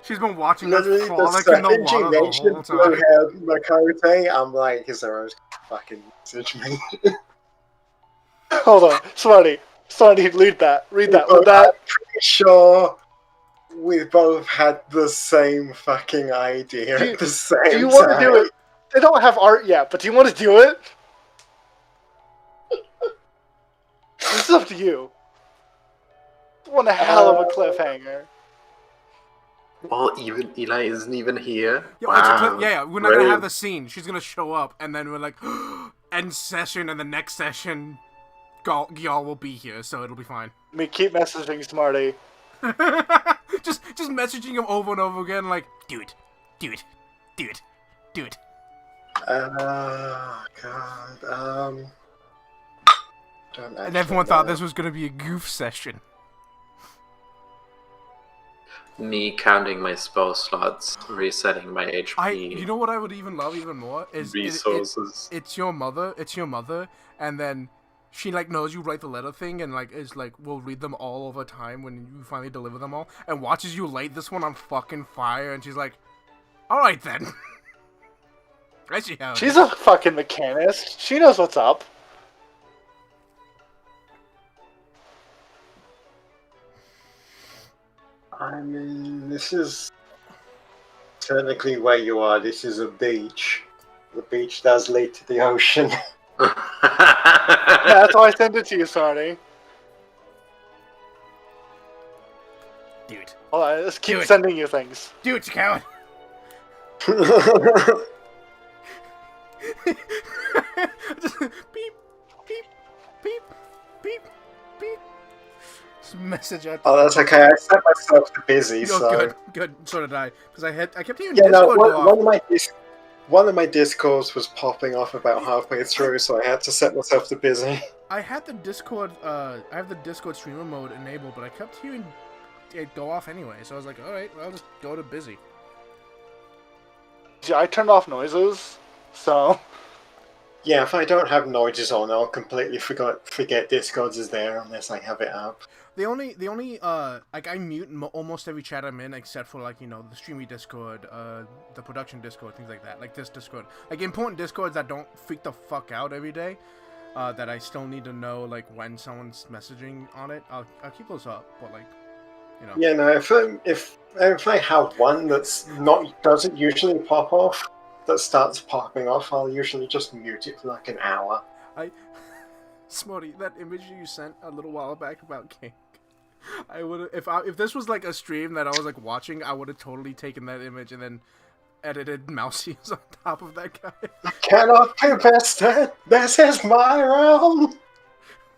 She's been watching Literally, us the frolic in the second she water the whole mentioned time. blue-haired Makote, I'm like, is there a fucking message me? Hold on, Smarty, read that. Read that. I'm With that. pretty sure we both had the same fucking idea Do you- at the same Do you want to time. do it? They don't have art yet, but do you want to do it? This is up to you. One hell of a cliffhanger. Well, even Eli isn't even here. Yeah, Wow. we're not gonna have Brave. the scene. She's gonna show up, and then we're like, end session, and the next session, y'all will be here, so it'll be fine. Me keep messaging Smarty. just messaging him over and over again, like, do it. Oh god. Don't And everyone thought this was gonna be a goof session. Me counting my spell slots, resetting my HP. You know what I would even love even more is resources. it's your mother, and then she like knows you write the letter thing, and like is like we'll read them all over time when you finally deliver them all, and watches you light this one on fucking fire, and she's like, all right then. I see how it She's is. a fucking mechanist. She knows what's up. I mean, this is technically where you are. This is a beach. The beach does lead to the ocean. Yeah, that's why I sent it to you, Smarty. Dude, Hold on, let's keep Do it. sending you things. you coward. Just beep, beep, beep, beep, beep. Just message out. Oh, that's okay. I set myself to busy, Oh, so good. So did I, because I kept hearing yeah. No, Discord go off. one of my discords was popping off about halfway through, so I had to set myself to busy. I had the Discord. I have the Discord streamer mode enabled, but I kept hearing it go off anyway. So I was like, all right, well, I'll just go to busy. See, I turned off noises, so Yeah, if I don't have noises on, I'll completely forget Discord is there unless I have it up. The only like I mute almost every chat I'm in except for like, you know, the streamy Discord, the production Discord, things like that. Like this Discord, like important Discords that don't freak the fuck out every day, that I still need to know like when someone's messaging on it. I'll keep those up, but like, you know. Yeah, no. If I have one that's doesn't usually pop off, that starts popping off, I'll usually just mute it for like an hour. Smarty, that image you sent a little while back about King, I would if this was like a stream that I was like watching, I would have totally taken that image and then edited Mousie's on top of that guy. Cannot be bested. This is my realm.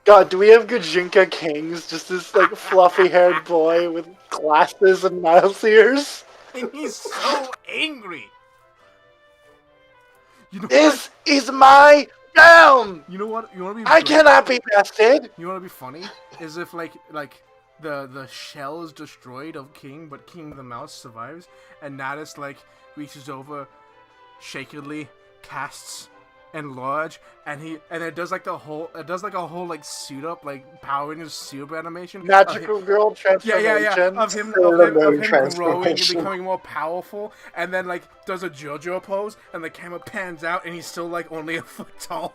God, do we have Gajinka Kings? Just this like fluffy-haired boy with glasses and mouse ears. And he's so angry. You know This is my realm. You know what? You want to be? I cannot be bested. You want to be funny? Is if like the shell is destroyed of King, but King the mouse survives, and Natus like reaches over, shakily casts enlarge, and it does like a whole like suit up like Power Rangers suit up animation. Magical girl transformation. Of him growing and transformation. becoming more powerful, and then like does a JoJo pose, and the camera pans out, and he's still like only a foot tall.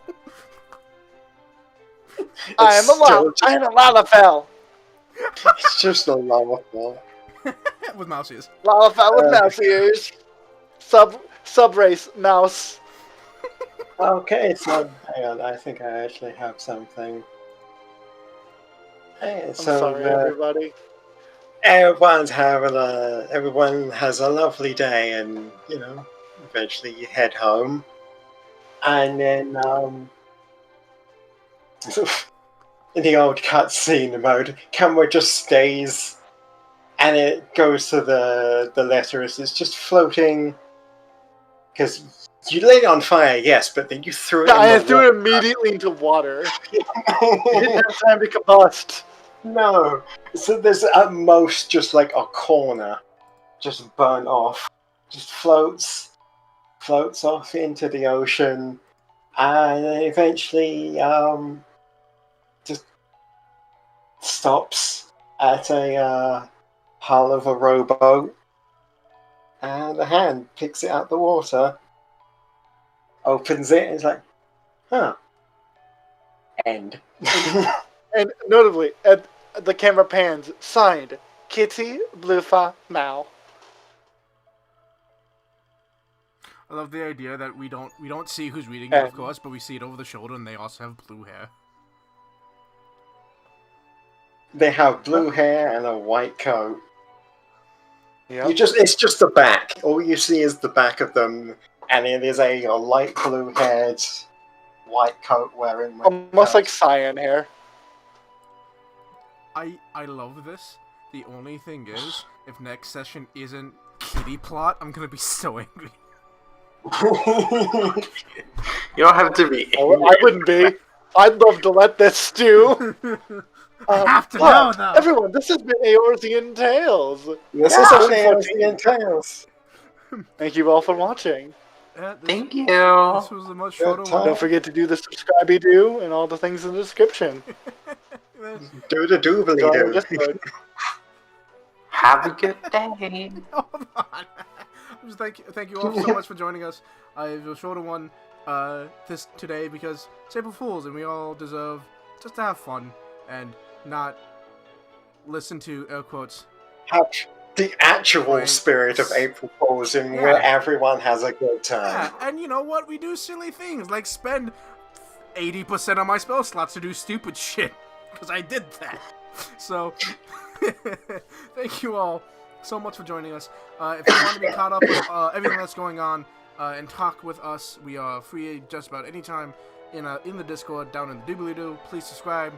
I am a Lalafell. It's just a lava flow. With mouse ears. Lalafell with mouse ears. Sub race mouse. Okay, so hang on. I think I actually have something. Hey, I'm so sorry, everybody. everyone has a lovely day, and eventually you head home, and then in the old cutscene mode, camera just stays, and it goes to the letters. It's just floating, because you lit it on fire, yes, but then you threw it. I threw it immediately into water. It didn't have time to combust. No, so there's at most just like a corner, just burnt off, just floats off into the ocean, and then eventually just stops at a hull of a rowboat, and a hand picks it out the water, opens it, and is like, huh. End. And notably, the camera pans. Signed, Kitty Blufa Mao. I love the idea that we don't see who's reading it, of course, but we see it over the shoulder, and they also have blue hair. They have blue hair and a white coat. Yeah. It's just the back. All you see is the back of them, and it is a light blue haired, white coat wearing. Almost like cyan hair. I love this. The only thing is, if next session isn't kitty plot, I'm gonna be so angry. You don't have to be angry. I wouldn't be. I'd love to let this stew. I have to know, though. Everyone, this has been Eorzean Tales. This is Eorzean Tales. Thank you all for watching. Thank you. This was a much shorter one. Don't forget to do the subscribe-y-do and all the things in the description. Do the doobly do. Have a good day. Hold on. Just thank you all so much for joining us. It was a shorter one today because it's April Fools, and we all deserve just to have fun and not listen to air quotes. Have the actual spirit of April Fools where everyone has a good time. Yeah, and you know what? We do silly things like spend 80% of my spell slots to do stupid shit because I did that. So, thank you all so much for joining us. If you want to be caught up with everything that's going on and talk with us, we are free just about any time in the Discord down in the doobly-doo. Please subscribe.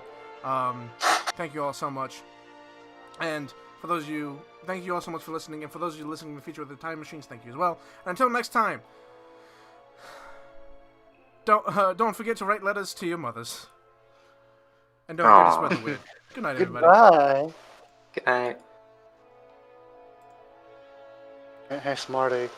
Thank you all so much. And for those of you, thank you all so much for listening. And for those of you listening in the future with the time machines, thank you as well. And until next time, don't forget to write letters to your mothers. And don't forget to spread the word. Good night, everybody. Goodbye. Good night. Hey, Smarty.